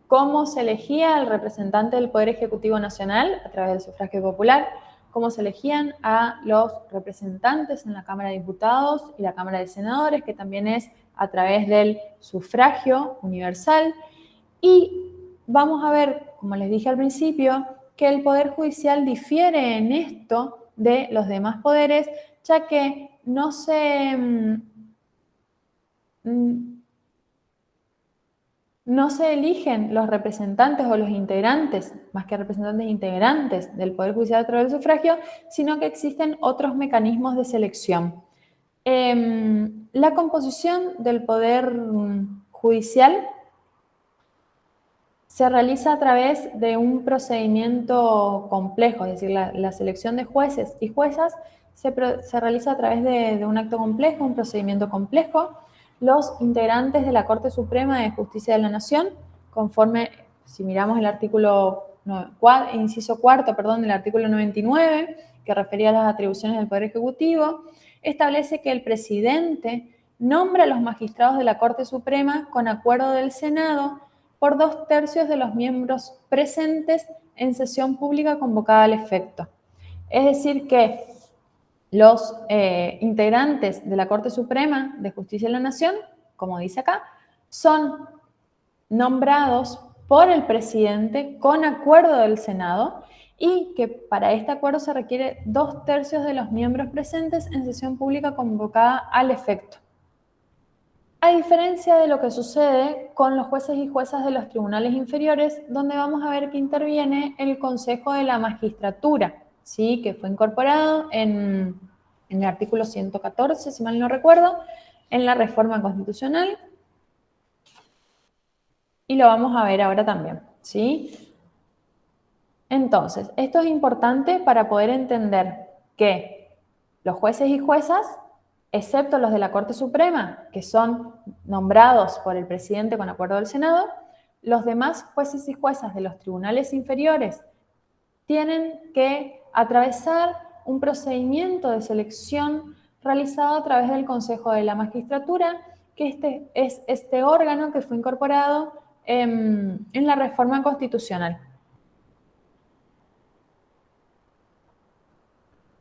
cómo se elegía al representante del Poder Ejecutivo Nacional a través del sufragio popular? Cómo se elegían a los representantes en la Cámara de Diputados y la Cámara de Senadores, que también es a través del sufragio universal. Y vamos a ver, como les dije al principio, que el Poder Judicial difiere en esto de los demás poderes, ya que no se eligen los representantes o los integrantes, más que representantes integrantes del Poder Judicial a través del sufragio, sino que existen otros mecanismos de selección. La composición del Poder Judicial se realiza a través de un procedimiento complejo, es decir, la selección de jueces y juezas se realiza a través de un acto complejo, un procedimiento complejo. Los integrantes de la Corte Suprema de Justicia de la Nación, conforme, si miramos el artículo, inciso cuarto, del artículo 99, que refería a las atribuciones del Poder Ejecutivo, establece que el presidente nombra a los magistrados de la Corte Suprema con acuerdo del Senado por 2/3 de los miembros presentes en sesión pública convocada al efecto. Es decir que los integrantes de la Corte Suprema de Justicia de la Nación, como dice acá, son nombrados por el presidente con acuerdo del Senado y que para este acuerdo se requiere 2/3 de los miembros presentes en sesión pública convocada al efecto. A diferencia de lo que sucede con los jueces y juezas de los tribunales inferiores, donde vamos a ver que interviene el Consejo de la Magistratura, ¿sí? Que fue incorporado en el artículo 114, si mal no recuerdo, en la reforma constitucional. Y lo vamos a ver ahora también, ¿sí? Entonces, esto es importante para poder entender que los jueces y juezas, excepto los de la Corte Suprema, que son nombrados por el presidente con acuerdo del Senado, los demás jueces y juezas de los tribunales inferiores tienen que atravesar un procedimiento de selección realizado a través del Consejo de la Magistratura, que es este órgano que fue incorporado en la reforma constitucional.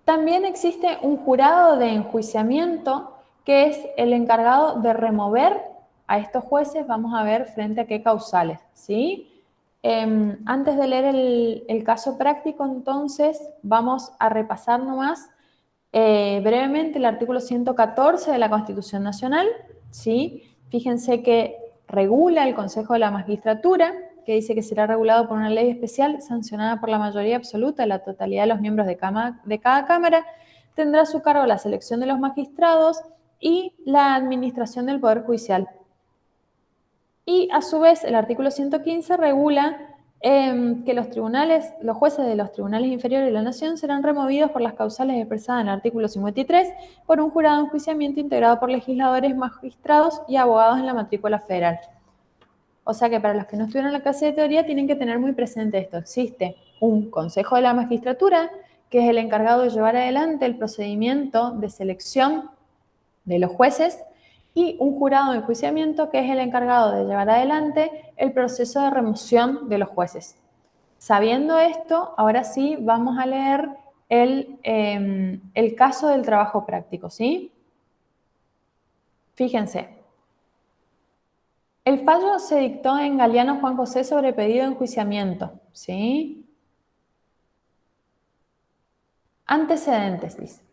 También existe un jurado de enjuiciamiento que es el encargado de remover a estos jueces, vamos a ver frente a qué causales, ¿sí? Antes de leer el caso práctico, entonces, vamos a repasar nomás brevemente el artículo 114 de la Constitución Nacional, ¿sí? Fíjense que regula el Consejo de la Magistratura, que dice que será regulado por una ley especial sancionada por la mayoría absoluta de la totalidad de los miembros de cada Cámara, tendrá a su cargo la selección de los magistrados y la administración del Poder Judicial. Y a su vez el artículo 115 regula que los jueces de los tribunales inferiores de la Nación serán removidos por las causales expresadas en el artículo 53 por un jurado de enjuiciamiento integrado por legisladores, magistrados y abogados en la matrícula federal. O sea que para los que no estuvieron en la clase de teoría tienen que tener muy presente esto. Existe un Consejo de la Magistratura que es el encargado de llevar adelante el procedimiento de selección de los jueces y un jurado de enjuiciamiento que es el encargado de llevar adelante el proceso de remoción de los jueces. Sabiendo esto, ahora sí vamos a leer el caso del trabajo práctico, ¿sí? Fíjense. El fallo se dictó en Galeano Juan José sobre pedido de enjuiciamiento, ¿sí? Antecedentes, dice.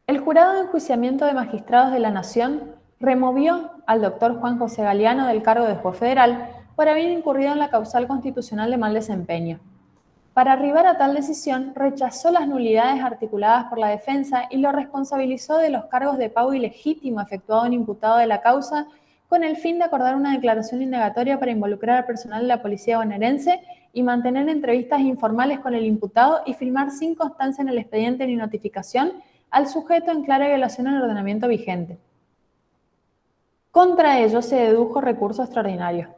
El jurado de enjuiciamiento de magistrados de la Nación removió al doctor Juan José Galeano del cargo de juez federal por haber incurrido en la causal constitucional de mal desempeño. Para arribar a tal decisión, rechazó las nulidades articuladas por la defensa y lo responsabilizó de los cargos de pago ilegítimo efectuado en imputado de la causa con el fin de acordar una declaración indagatoria para involucrar al personal de la policía bonaerense y mantener entrevistas informales con el imputado y firmar sin constancia en el expediente ni notificación al sujeto en clara violación al ordenamiento vigente. Contra ello se dedujo recurso extraordinario.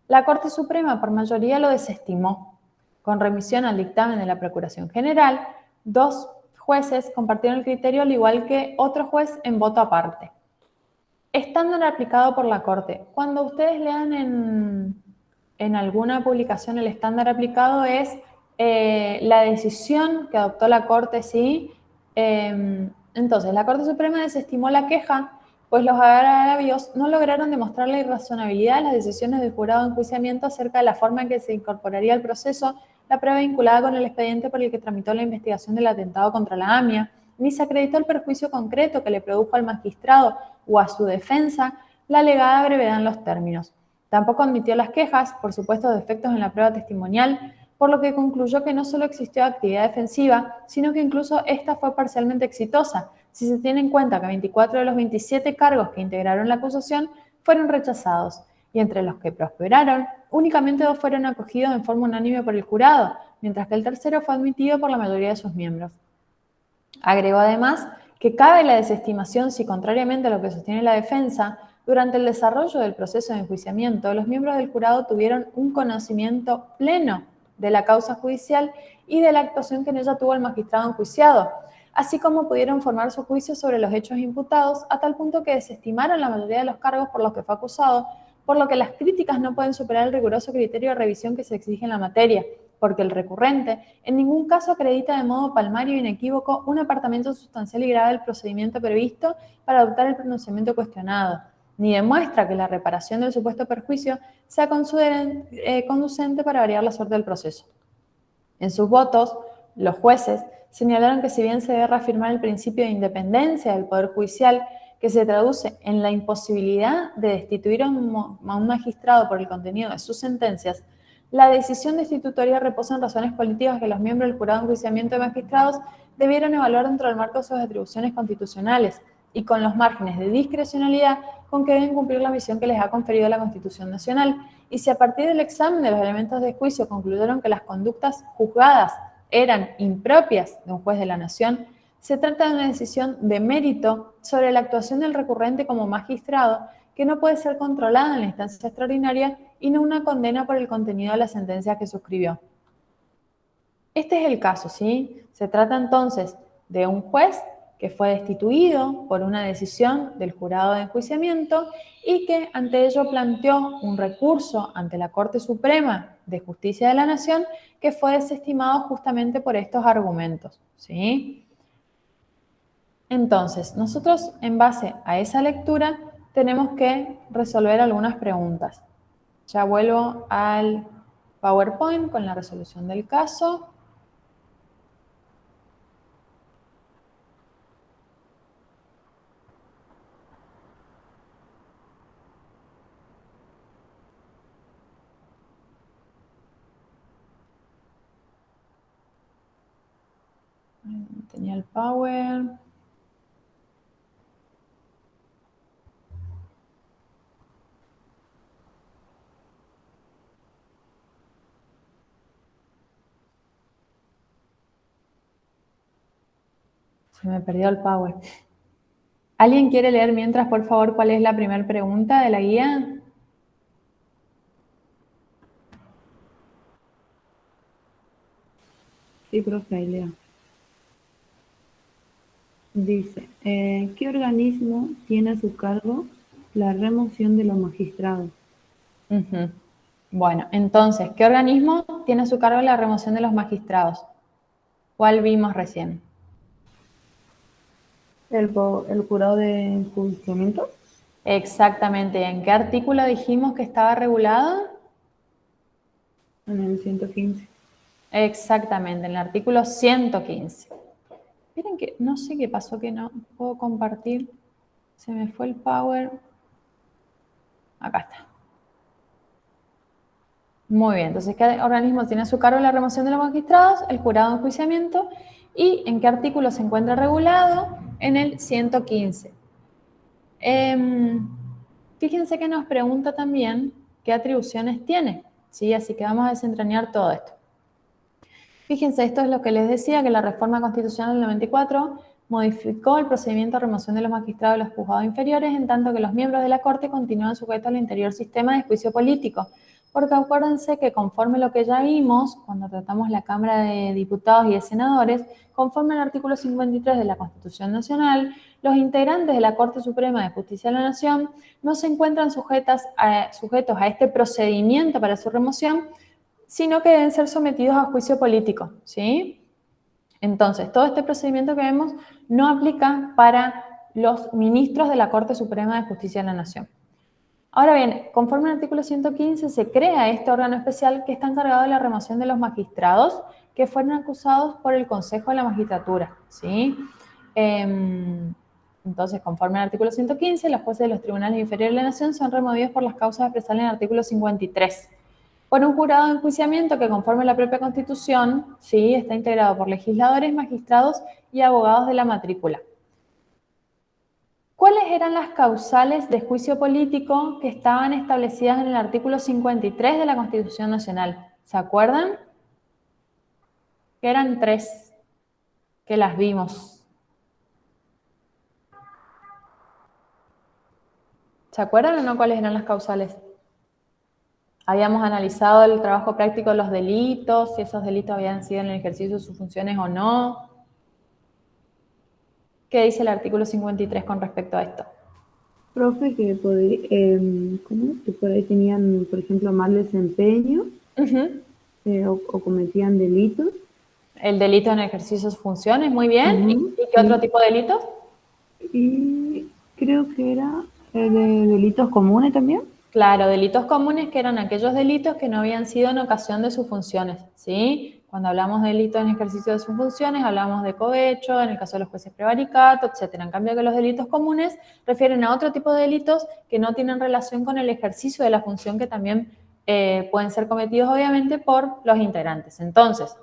La Corte Suprema por mayoría lo desestimó. Con remisión al dictamen de la Procuración General, 2 jueces compartieron el criterio al igual que otro juez en voto aparte. Estándar aplicado por la Corte. Cuando ustedes lean en alguna publicación el estándar aplicado es la decisión que adoptó la Corte, ¿sí? Entonces, la Corte Suprema desestimó la queja pues los agravios no lograron demostrar la irrazonabilidad de las decisiones del jurado de enjuiciamiento acerca de la forma en que se incorporaría al proceso la prueba vinculada con el expediente por el que tramitó la investigación del atentado contra la AMIA, ni se acreditó el perjuicio concreto que le produjo al magistrado o a su defensa la alegada brevedad en los términos. Tampoco admitió las quejas por supuestos defectos en la prueba testimonial, por lo que concluyó que no solo existió actividad defensiva, sino que incluso esta fue parcialmente exitosa, si se tiene en cuenta que 24 de los 27 cargos que integraron la acusación fueron rechazados, y entre los que prosperaron, únicamente 2 fueron acogidos en forma unánime por el jurado, mientras que el tercero fue admitido por la mayoría de sus miembros. Agregó además que cabe la desestimación si, contrariamente a lo que sostiene la defensa, durante el desarrollo del proceso de enjuiciamiento, los miembros del jurado tuvieron un conocimiento pleno de la causa judicial y de la actuación que en ella tuvo el magistrado enjuiciado, así como pudieron formar su juicio sobre los hechos imputados a tal punto que desestimaron la mayoría de los cargos por los que fue acusado, por lo que las críticas no pueden superar el riguroso criterio de revisión que se exige en la materia, porque el recurrente en ningún caso acredita de modo palmario e inequívoco un apartamiento sustancial y grave del procedimiento previsto para adoptar el pronunciamiento cuestionado, ni demuestra que la reparación del supuesto perjuicio sea conducente para variar la suerte del proceso. En sus votos, los jueces señalaron que si bien se debe reafirmar el principio de independencia del Poder Judicial, que se traduce en la imposibilidad de destituir a un magistrado por el contenido de sus sentencias, la decisión destitutoria reposa en razones políticas que los miembros del jurado de enjuiciamiento de magistrados debieron evaluar dentro del marco de sus atribuciones constitucionales y con los márgenes de discrecionalidad con que deben cumplir la misión que les ha conferido la Constitución Nacional. Y si a partir del examen de los elementos de juicio concluyeron que las conductas juzgadas eran impropias de un juez de la Nación, se trata de una decisión de mérito sobre la actuación del recurrente como magistrado que no puede ser controlada en la instancia extraordinaria y no una condena por el contenido de la sentencia que suscribió. Este es el caso, ¿sí? Se trata entonces de un juez que fue destituido por una decisión del jurado de enjuiciamiento y que ante ello planteó un recurso ante la Corte Suprema de Justicia de la Nación que fue desestimado justamente por estos argumentos, ¿sí? Entonces, nosotros en base a esa lectura tenemos que resolver algunas preguntas. Ya vuelvo al PowerPoint con la resolución del caso. Tenía el Power. Se me perdió el Power. ¿Alguien quiere leer mientras, por favor, cuál es la primera pregunta de la guía? Sí, profe, ahí leo. Dice, ¿qué organismo tiene a su cargo la remoción de los magistrados? Bueno, entonces, ¿qué organismo tiene a su cargo la remoción de los magistrados? ¿Cuál vimos recién? ¿El jurado de enjuiciamiento? Exactamente. ¿En qué artículo dijimos que estaba regulado? En el 115. Exactamente, en el artículo 115. Miren que no sé qué pasó que no puedo compartir. Se me fue el Power. Acá está. Muy bien, entonces, ¿qué organismo tiene a su cargo la remoción de los magistrados? El jurado de enjuiciamiento. ¿Y en qué artículo se encuentra regulado? En el 115. Fíjense que nos pregunta también qué atribuciones tiene, ¿sí? Así que vamos a desentrañar todo esto. Fíjense, esto es lo que les decía, que la reforma constitucional del 94 modificó el procedimiento de remoción de los magistrados de los juzgados inferiores, en tanto que los miembros de la Corte continúan sujetos al interior sistema de juicio político. Porque acuérdense que conforme lo que ya vimos, cuando tratamos la Cámara de Diputados y de Senadores, conforme al artículo 53 de la Constitución Nacional, los integrantes de la Corte Suprema de Justicia de la Nación no se encuentran sujetos a este procedimiento para su remoción, sino que deben ser sometidos a juicio político, ¿sí? Entonces, todo este procedimiento que vemos no aplica para los ministros de la Corte Suprema de Justicia de la Nación. Ahora bien, conforme al artículo 115 se crea este órgano especial que está encargado de la remoción de los magistrados que fueron acusados por el Consejo de la Magistratura, ¿sí? Entonces, conforme al artículo 115, los jueces de los tribunales inferiores de la Nación son removidos por las causas expresadas en el artículo 53 por un jurado de enjuiciamiento que, conforme a la propia Constitución, ¿sí?, está integrado por legisladores, magistrados y abogados de la matrícula. ¿Cuáles eran las causales de juicio político que estaban establecidas en el artículo 53 de la Constitución Nacional? ¿Se acuerdan? Que eran 3, que las vimos. ¿Se acuerdan o no cuáles eran las causales? Habíamos analizado el trabajo práctico de los delitos, si esos delitos habían sido en el ejercicio de sus funciones o no. ¿Qué dice el artículo 53 con respecto a esto? Profe, que ¿cómo? Que por ahí tenían, por ejemplo, mal desempeño o cometían delitos. El delito en el ejercicio de sus funciones, muy bien. ¿Y qué otro tipo de delitos? Y creo que era de delitos comunes también. Claro, delitos comunes que eran aquellos delitos que no habían sido en ocasión de sus funciones, ¿sí? Cuando hablamos de delitos en ejercicio de sus funciones, hablamos de cohecho, en el caso de los jueces prevaricato, etc. En cambio, que los delitos comunes refieren a otro tipo de delitos que no tienen relación con el ejercicio de la función, que también pueden ser cometidos, obviamente, por los integrantes. Entonces,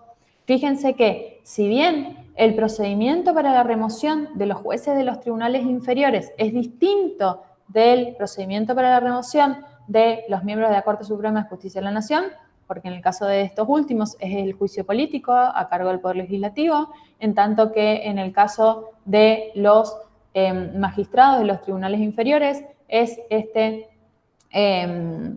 fíjense que, si bien el procedimiento para la remoción de los jueces de los tribunales inferiores es distinto del procedimiento para la remoción de los miembros de la Corte Suprema de Justicia de la Nación, porque en el caso de estos últimos es el juicio político a cargo del Poder Legislativo, en tanto que en el caso de los magistrados de los tribunales inferiores es este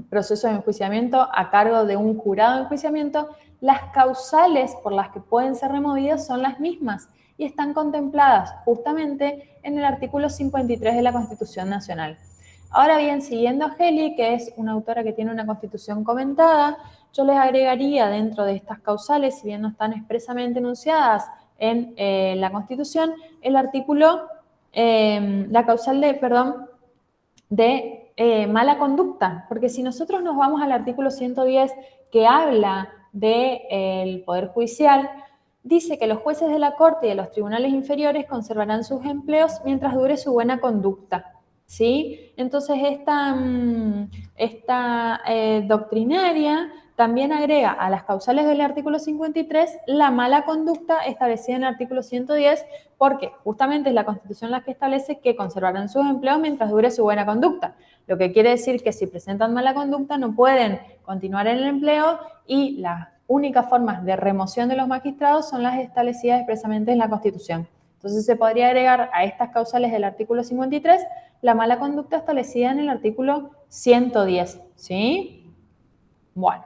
proceso de enjuiciamiento a cargo de un jurado de enjuiciamiento. Las causales por las que pueden ser removidas son las mismas y están contempladas justamente en el artículo 53 de la Constitución Nacional. Ahora bien, siguiendo a Geli, que es una autora que tiene una constitución comentada, yo les agregaría dentro de estas causales, si bien no están expresamente enunciadas en la Constitución, el artículo, la causal de mala conducta, porque si nosotros nos vamos al artículo 110 que habla del Poder Judicial, dice que los jueces de la Corte y de los tribunales inferiores conservarán sus empleos mientras dure su buena conducta, ¿sí? Entonces esta doctrinaria también agrega a las causales del artículo 53 la mala conducta establecida en el artículo 110, porque justamente es la Constitución la que establece que conservarán sus empleos mientras dure su buena conducta. Lo que quiere decir que si presentan mala conducta no pueden continuar en el empleo y las únicas formas de remoción de los magistrados son las establecidas expresamente en la Constitución. Entonces se podría agregar a estas causales del artículo 53 la mala conducta establecida en el artículo 110, ¿sí? Bueno.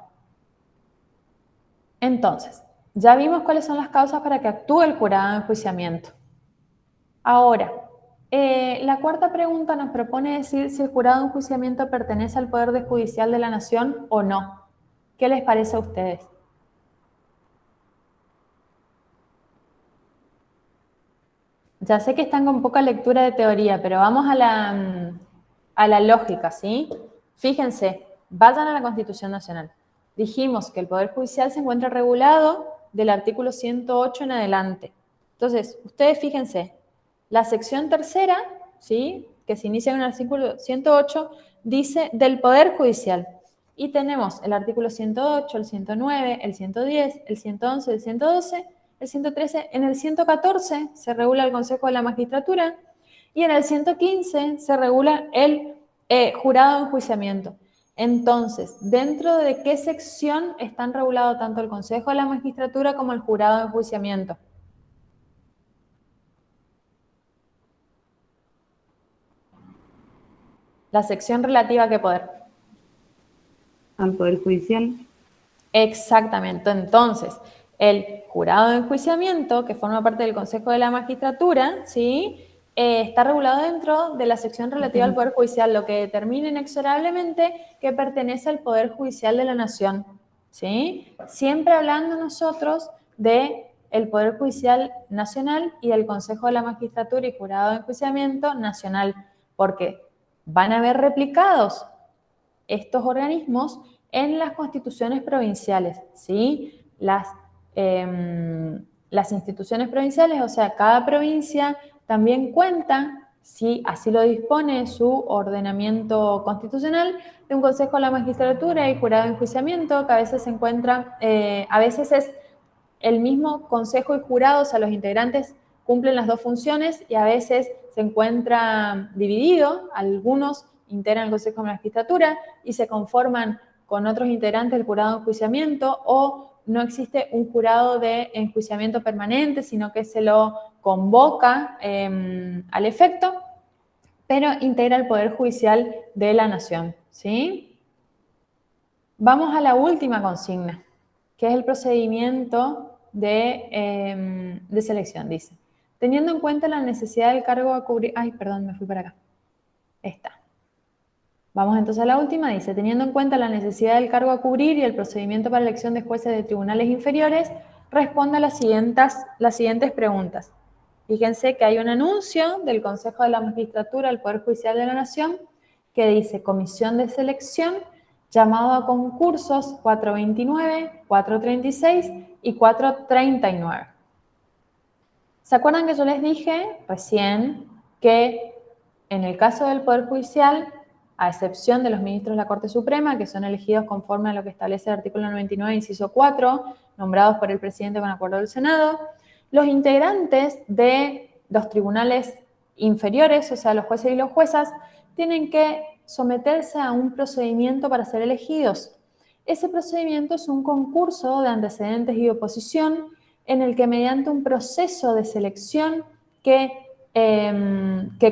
Entonces, ya vimos cuáles son las causas para que actúe el jurado de enjuiciamiento. Ahora, la cuarta pregunta nos propone decir si el jurado de enjuiciamiento pertenece al Poder Judicial de la Nación o no. ¿Qué les parece a ustedes? Ya sé que están con poca lectura de teoría, pero vamos a la lógica, ¿sí? Fíjense, vayan a la Constitución Nacional. Dijimos que el Poder Judicial se encuentra regulado del artículo 108 en adelante. Entonces, ustedes fíjense, la sección tercera, ¿sí?, que se inicia en el artículo 108, dice del Poder Judicial. Y tenemos el artículo 108, el 109, el 110, el 111, el 112, el 113. En el 114 se regula el Consejo de la Magistratura y en el 115 se regula el jurado de enjuiciamiento. Entonces, ¿dentro de qué sección están regulados tanto el Consejo de la Magistratura como el jurado de enjuiciamiento? La sección relativa a qué poder. Al Poder Judicial. Exactamente. Entonces, el jurado de enjuiciamiento, que forma parte del Consejo de la Magistratura, ¿sí?, está regulado dentro de la sección relativa al Poder Judicial, lo que determina inexorablemente que pertenece al Poder Judicial de la Nación, ¿sí? Siempre hablando nosotros de el Poder Judicial Nacional y el Consejo de la Magistratura y Jurado de Enjuiciamiento Nacional, porque van a ver replicados estos organismos en las constituciones provinciales, ¿sí? Las instituciones provinciales, o sea, cada provincia también cuenta, si así lo dispone su ordenamiento constitucional, de un Consejo de la Magistratura y Jurado de Enjuiciamiento, que a veces se encuentra, a veces es el mismo consejo y jurado, o sea, los integrantes cumplen las dos funciones y a veces se encuentra dividido, algunos integran el Consejo de Magistratura y se conforman con otros integrantes del jurado de enjuiciamiento, o no existe un jurado de enjuiciamiento permanente, sino que se lo convoca al efecto, pero integra el Poder Judicial de la Nación, ¿sí? Vamos a la última consigna, que es el procedimiento de selección, dice. Teniendo en cuenta la necesidad del cargo a cubrir... Ay, perdón, me fui para acá. Esta. Vamos entonces a la última, dice, teniendo en cuenta la necesidad del cargo a cubrir y el procedimiento para elección de jueces de tribunales inferiores, responda a las siguientes preguntas. Fíjense que hay un anuncio del Consejo de la Magistratura del Poder Judicial de la Nación que dice Comisión de Selección, llamado a concursos 429, 436 y 439. ¿Se acuerdan que yo les dije recién que en el caso del Poder Judicial, a excepción de los ministros de la Corte Suprema, que son elegidos conforme a lo que establece el artículo 99, inciso 4, nombrados por el presidente con acuerdo del Senado, los integrantes de los tribunales inferiores, o sea, los jueces y las juezas, tienen que someterse a un procedimiento para ser elegidos. Ese procedimiento es un concurso de antecedentes y oposición en el que mediante un proceso de selección que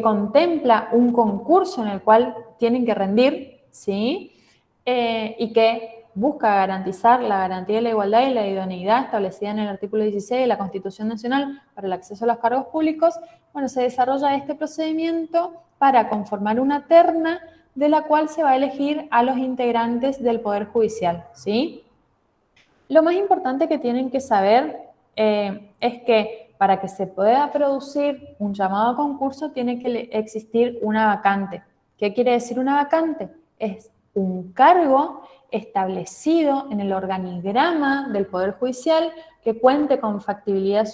contempla un concurso en el cual tienen que rendir, ¿sí? Y que busca garantizar la garantía de la igualdad y la idoneidad establecida en el artículo 16 de la Constitución Nacional para el acceso a los cargos públicos. Bueno, se desarrolla este procedimiento para conformar una terna de la cual se va a elegir a los integrantes del Poder Judicial, ¿sí? Lo más importante que tienen que saber es que para que se pueda producir un llamado a concurso tiene que existir una vacante. ¿Qué quiere decir una vacante? Es un cargo establecido en el organigrama del Poder Judicial que cuente con factibilidad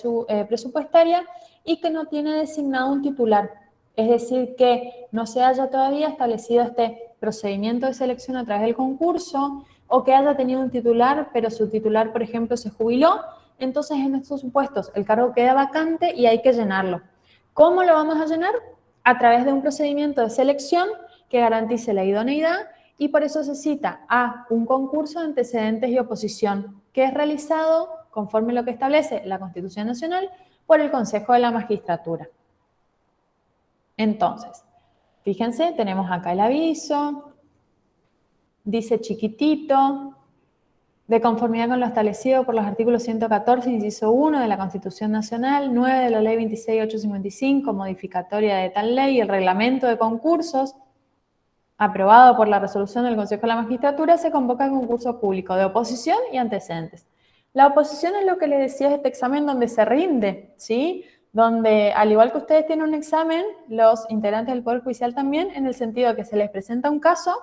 presupuestaria y que no tiene designado un titular. Es decir, que no se haya todavía establecido este procedimiento de selección a través del concurso o que haya tenido un titular, pero su titular, por ejemplo, se jubiló. Entonces, en estos supuestos, el cargo queda vacante y hay que llenarlo. ¿Cómo lo vamos a llenar? A través de un procedimiento de selección que garantice la idoneidad y por eso se cita a un concurso de antecedentes y oposición que es realizado, conforme a lo que establece la Constitución Nacional, por el Consejo de la Magistratura. Entonces, fíjense, tenemos acá el aviso, dice chiquitito, de conformidad con lo establecido por los artículos 114, inciso 1 de la Constitución Nacional, 9 de la Ley 26.855, modificatoria de tal ley, y el reglamento de concursos, aprobado por la resolución del Consejo de la Magistratura, se convoca el concurso público de oposición y antecedentes. La oposición es lo que les decía, es este examen donde se rinde, ¿sí? Donde, al igual que ustedes tienen un examen, los integrantes del Poder Judicial también, en el sentido de que se les presenta un caso,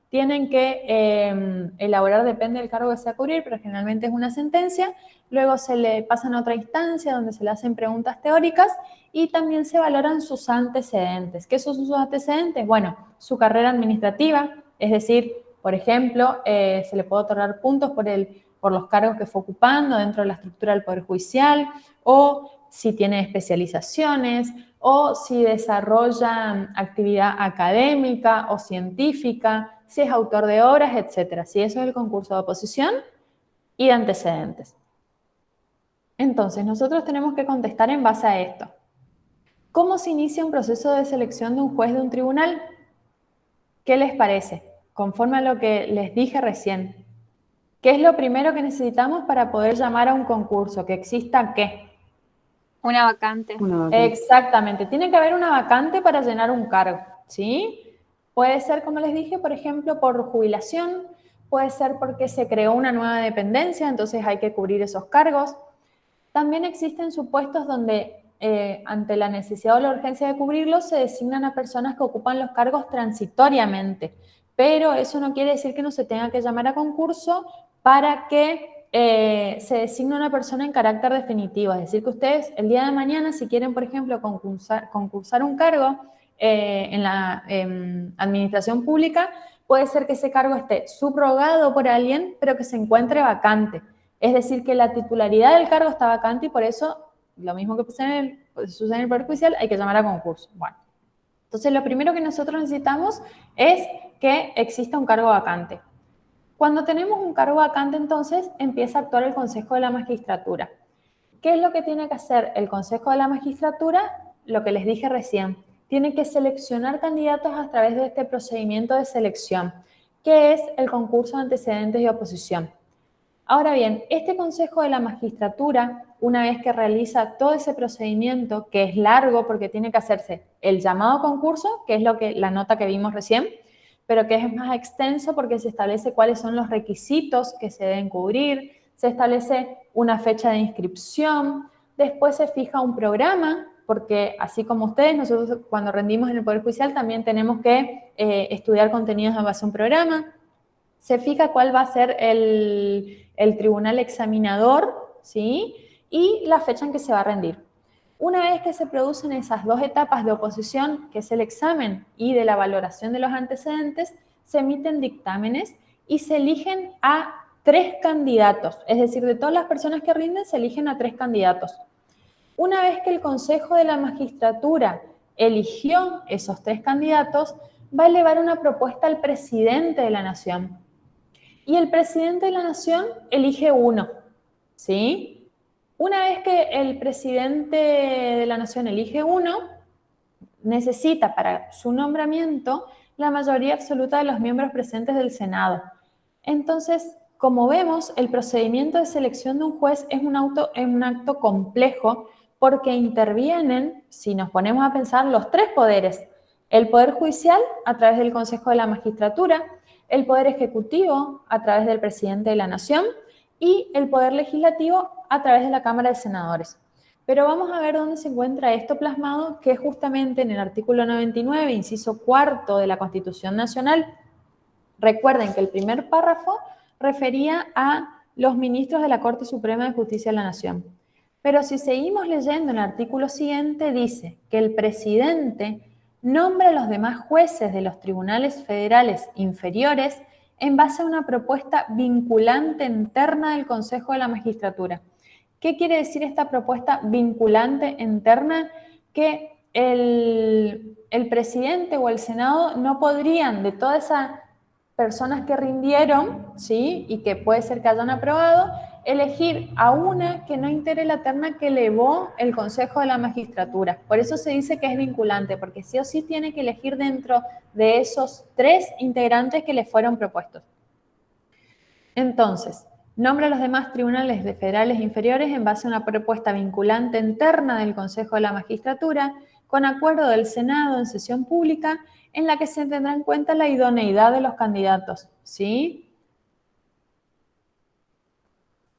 tienen que elaborar, depende del cargo que sea a cubrir, pero generalmente es una sentencia, luego se le pasan a otra instancia donde se le hacen preguntas teóricas y también se valoran sus antecedentes. ¿Qué son sus antecedentes? Bueno, su carrera administrativa, es decir, por ejemplo, se le puede otorgar puntos por los cargos que fue ocupando dentro de la estructura del Poder Judicial, o si tiene especializaciones, o si desarrolla actividad académica o científica, si es autor de obras, etc. Si eso es el concurso de oposición y de antecedentes. Entonces, nosotros tenemos que contestar en base a esto. ¿Cómo se inicia un proceso de selección de un juez de un tribunal? ¿Qué les parece? Conforme a lo que les dije recién. ¿Qué es lo primero que necesitamos para poder llamar a un concurso? ¿Que exista qué? Una vacante. Exactamente. Tiene que haber una vacante para llenar un cargo, ¿sí? Puede ser, como les dije, por ejemplo, por jubilación. Puede ser porque se creó una nueva dependencia, entonces hay que cubrir esos cargos. También existen supuestos donde ante la necesidad o la urgencia de cubrirlos se designan a personas que ocupan los cargos transitoriamente, pero eso no quiere decir que no se tenga que llamar a concurso para que se designe una persona en carácter definitivo. Es decir, que ustedes el día de mañana, si quieren, por ejemplo, concursar un cargo en la administración pública, puede ser que ese cargo esté subrogado por alguien, pero que se encuentre vacante. Es decir, que la titularidad del cargo está vacante y por eso, lo mismo que sucede en el Poder Judicial, hay que llamar a concurso. Bueno, entonces lo primero que nosotros necesitamos es que exista un cargo vacante. Cuando tenemos un cargo vacante, entonces empieza a actuar el Consejo de la Magistratura. ¿Qué es lo que tiene que hacer el Consejo de la Magistratura? Lo que les dije recién. Tiene que seleccionar candidatos a través de este procedimiento de selección, que es el concurso de antecedentes y oposición. Ahora bien, este Consejo de la Magistratura, una vez que realiza todo ese procedimiento, que es largo porque tiene que hacerse el llamado concurso, que es la nota que vimos recién, pero que es más extenso porque se establece cuáles son los requisitos que se deben cubrir, se establece una fecha de inscripción, después se fija un programa, porque así como ustedes, nosotros cuando rendimos en el Poder Judicial también tenemos que estudiar contenidos en base a un programa, se fija cuál va a ser el tribunal examinador, ¿sí? Y la fecha en que se va a rendir. Una vez que se producen esas dos etapas de oposición, que es el examen y de la valoración de los antecedentes, se emiten dictámenes y se eligen a 3 candidatos. Es decir, de todas las personas que rinden, se eligen a 3 candidatos. Una vez que el Consejo de la Magistratura eligió esos 3 candidatos, va a elevar una propuesta al presidente de la Nación. Y el presidente de la Nación elige uno, ¿sí? Una vez que el presidente de la Nación elige uno, necesita para su nombramiento la mayoría absoluta de los miembros presentes del Senado. Entonces, como vemos, el procedimiento de selección de un juez es un acto complejo porque intervienen, si nos ponemos a pensar, los 3 poderes. El Poder Judicial a través del Consejo de la Magistratura, el Poder Ejecutivo a través del presidente de la Nación y el Poder Legislativo a través de la Cámara de Senadores. Pero vamos a ver dónde se encuentra esto plasmado, que es justamente en el artículo 99, inciso 4 de la Constitución Nacional. Recuerden que el primer párrafo refería a los ministros de la Corte Suprema de Justicia de la Nación. Pero si seguimos leyendo el artículo siguiente, dice que el presidente nombra a los demás jueces de los tribunales federales inferiores en base a una propuesta vinculante interna del Consejo de la Magistratura. ¿Qué quiere decir esta propuesta vinculante interna? Que el presidente o el Senado no podrían, de todas esas personas que rindieron, ¿sí? Y que puede ser que hayan aprobado, elegir a una que no integre la terna que elevó el Consejo de la Magistratura. Por eso se dice que es vinculante, porque sí o sí tiene que elegir dentro de esos 3 integrantes que le fueron propuestos. Entonces, nombra a los demás tribunales federales inferiores en base a una propuesta vinculante interna del Consejo de la Magistratura, con acuerdo del Senado en sesión pública, en la que se tendrá en cuenta la idoneidad de los candidatos, ¿sí?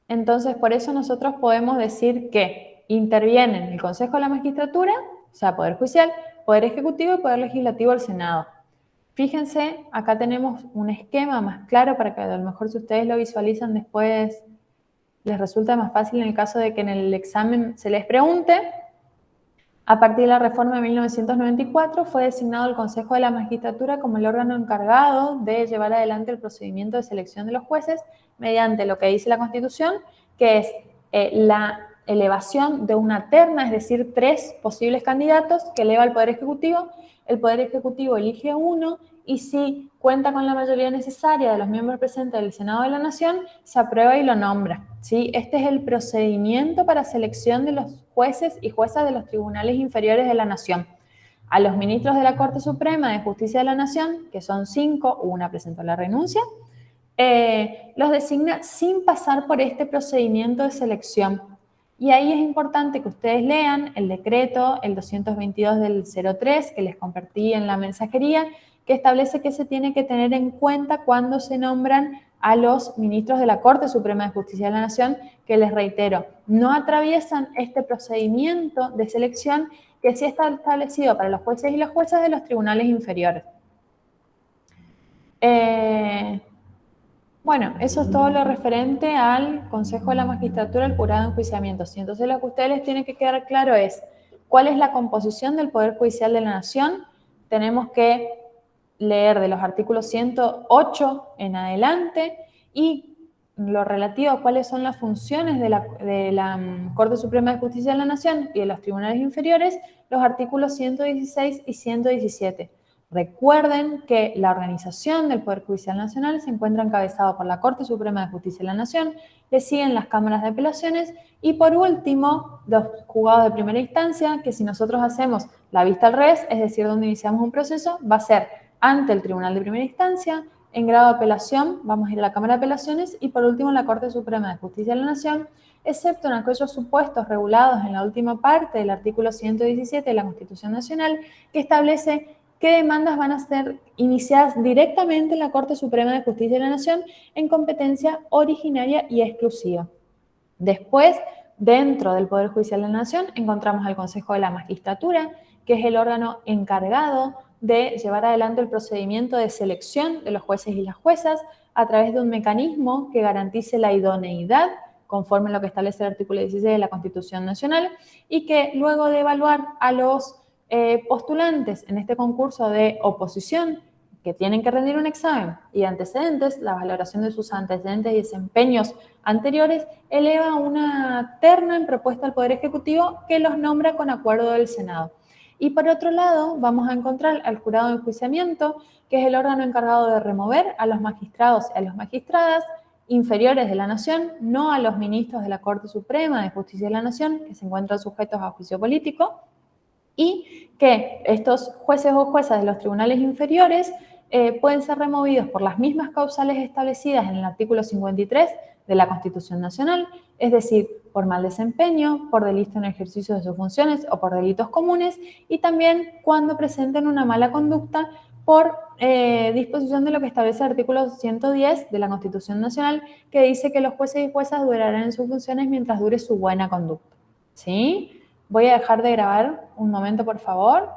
Entonces, por eso nosotros podemos decir que intervienen el Consejo de la Magistratura, o sea, Poder Judicial, Poder Ejecutivo y Poder Legislativo del Senado. Fíjense, acá tenemos un esquema más claro para que a lo mejor si ustedes lo visualizan después les resulta más fácil en el caso de que en el examen se les pregunte. A partir de la reforma de 1994 fue designado el Consejo de la Magistratura como el órgano encargado de llevar adelante el procedimiento de selección de los jueces mediante lo que dice la Constitución, que es la elevación de una terna, es decir, 3 posibles candidatos que eleva al Poder Ejecutivo. El Poder Ejecutivo elige uno y si cuenta con la mayoría necesaria de los miembros presentes del Senado de la Nación, se aprueba y lo nombra, ¿sí? Este es el procedimiento para selección de los jueces y juezas de los tribunales inferiores de la Nación. A los ministros de la Corte Suprema de Justicia de la Nación, que son 5, una presentó la renuncia, los designa sin pasar por este procedimiento de selección. Y ahí es importante que ustedes lean el decreto, el 222 del 03, que les compartí en la mensajería, que establece que se tiene que tener en cuenta cuando se nombran a los ministros de la Corte Suprema de Justicia de la Nación, que les reitero, no atraviesan este procedimiento de selección que sí está establecido para los jueces y las juezas de los tribunales inferiores. Bueno, eso es todo lo referente al Consejo de la Magistratura, el jurado de enjuiciamiento. Entonces lo que a ustedes les tiene que quedar claro es cuál es la composición del Poder Judicial de la Nación. Tenemos que leer de los artículos 108 en adelante y lo relativo a cuáles son las funciones de la Corte Suprema de Justicia de la Nación y de los tribunales inferiores, los artículos 116 y 117. Recuerden que la organización del Poder Judicial Nacional se encuentra encabezada por la Corte Suprema de Justicia de la Nación, le siguen las cámaras de apelaciones y por último los juzgados de primera instancia, que si nosotros hacemos la vista al revés, es decir, donde iniciamos un proceso, va a ser ante el Tribunal de Primera Instancia, en grado de apelación vamos a ir a la Cámara de Apelaciones y por último la Corte Suprema de Justicia de la Nación, excepto en aquellos supuestos regulados en la última parte del artículo 117 de la Constitución Nacional, que establece qué demandas van a ser iniciadas directamente en la Corte Suprema de Justicia de la Nación en competencia originaria y exclusiva. Después, dentro del Poder Judicial de la Nación, encontramos al Consejo de la Magistratura, que es el órgano encargado de llevar adelante el procedimiento de selección de los jueces y las juezas a través de un mecanismo que garantice la idoneidad conforme a lo que establece el artículo 16 de la Constitución Nacional y que luego de evaluar a los postulantes en este concurso de oposición que tienen que rendir un examen y antecedentes, la valoración de sus antecedentes y desempeños anteriores, eleva una terna en propuesta al Poder Ejecutivo que los nombra con acuerdo del Senado. Y por otro lado, vamos a encontrar al jurado de enjuiciamiento, que es el órgano encargado de remover a los magistrados y a las magistradas inferiores de la Nación, no a los ministros de la Corte Suprema de Justicia de la Nación, que se encuentran sujetos a juicio político, y que estos jueces o juezas de los tribunales inferiores pueden ser removidos por las mismas causales establecidas en el artículo 53 de la Constitución Nacional, es decir, por mal desempeño, por delito en ejercicio de sus funciones o por delitos comunes, y también cuando presenten una mala conducta por disposición de lo que establece el artículo 110 de la Constitución Nacional, que dice que los jueces y juezas durarán en sus funciones mientras dure su buena conducta. ¿Sí? Voy a dejar de grabar un momento, por favor.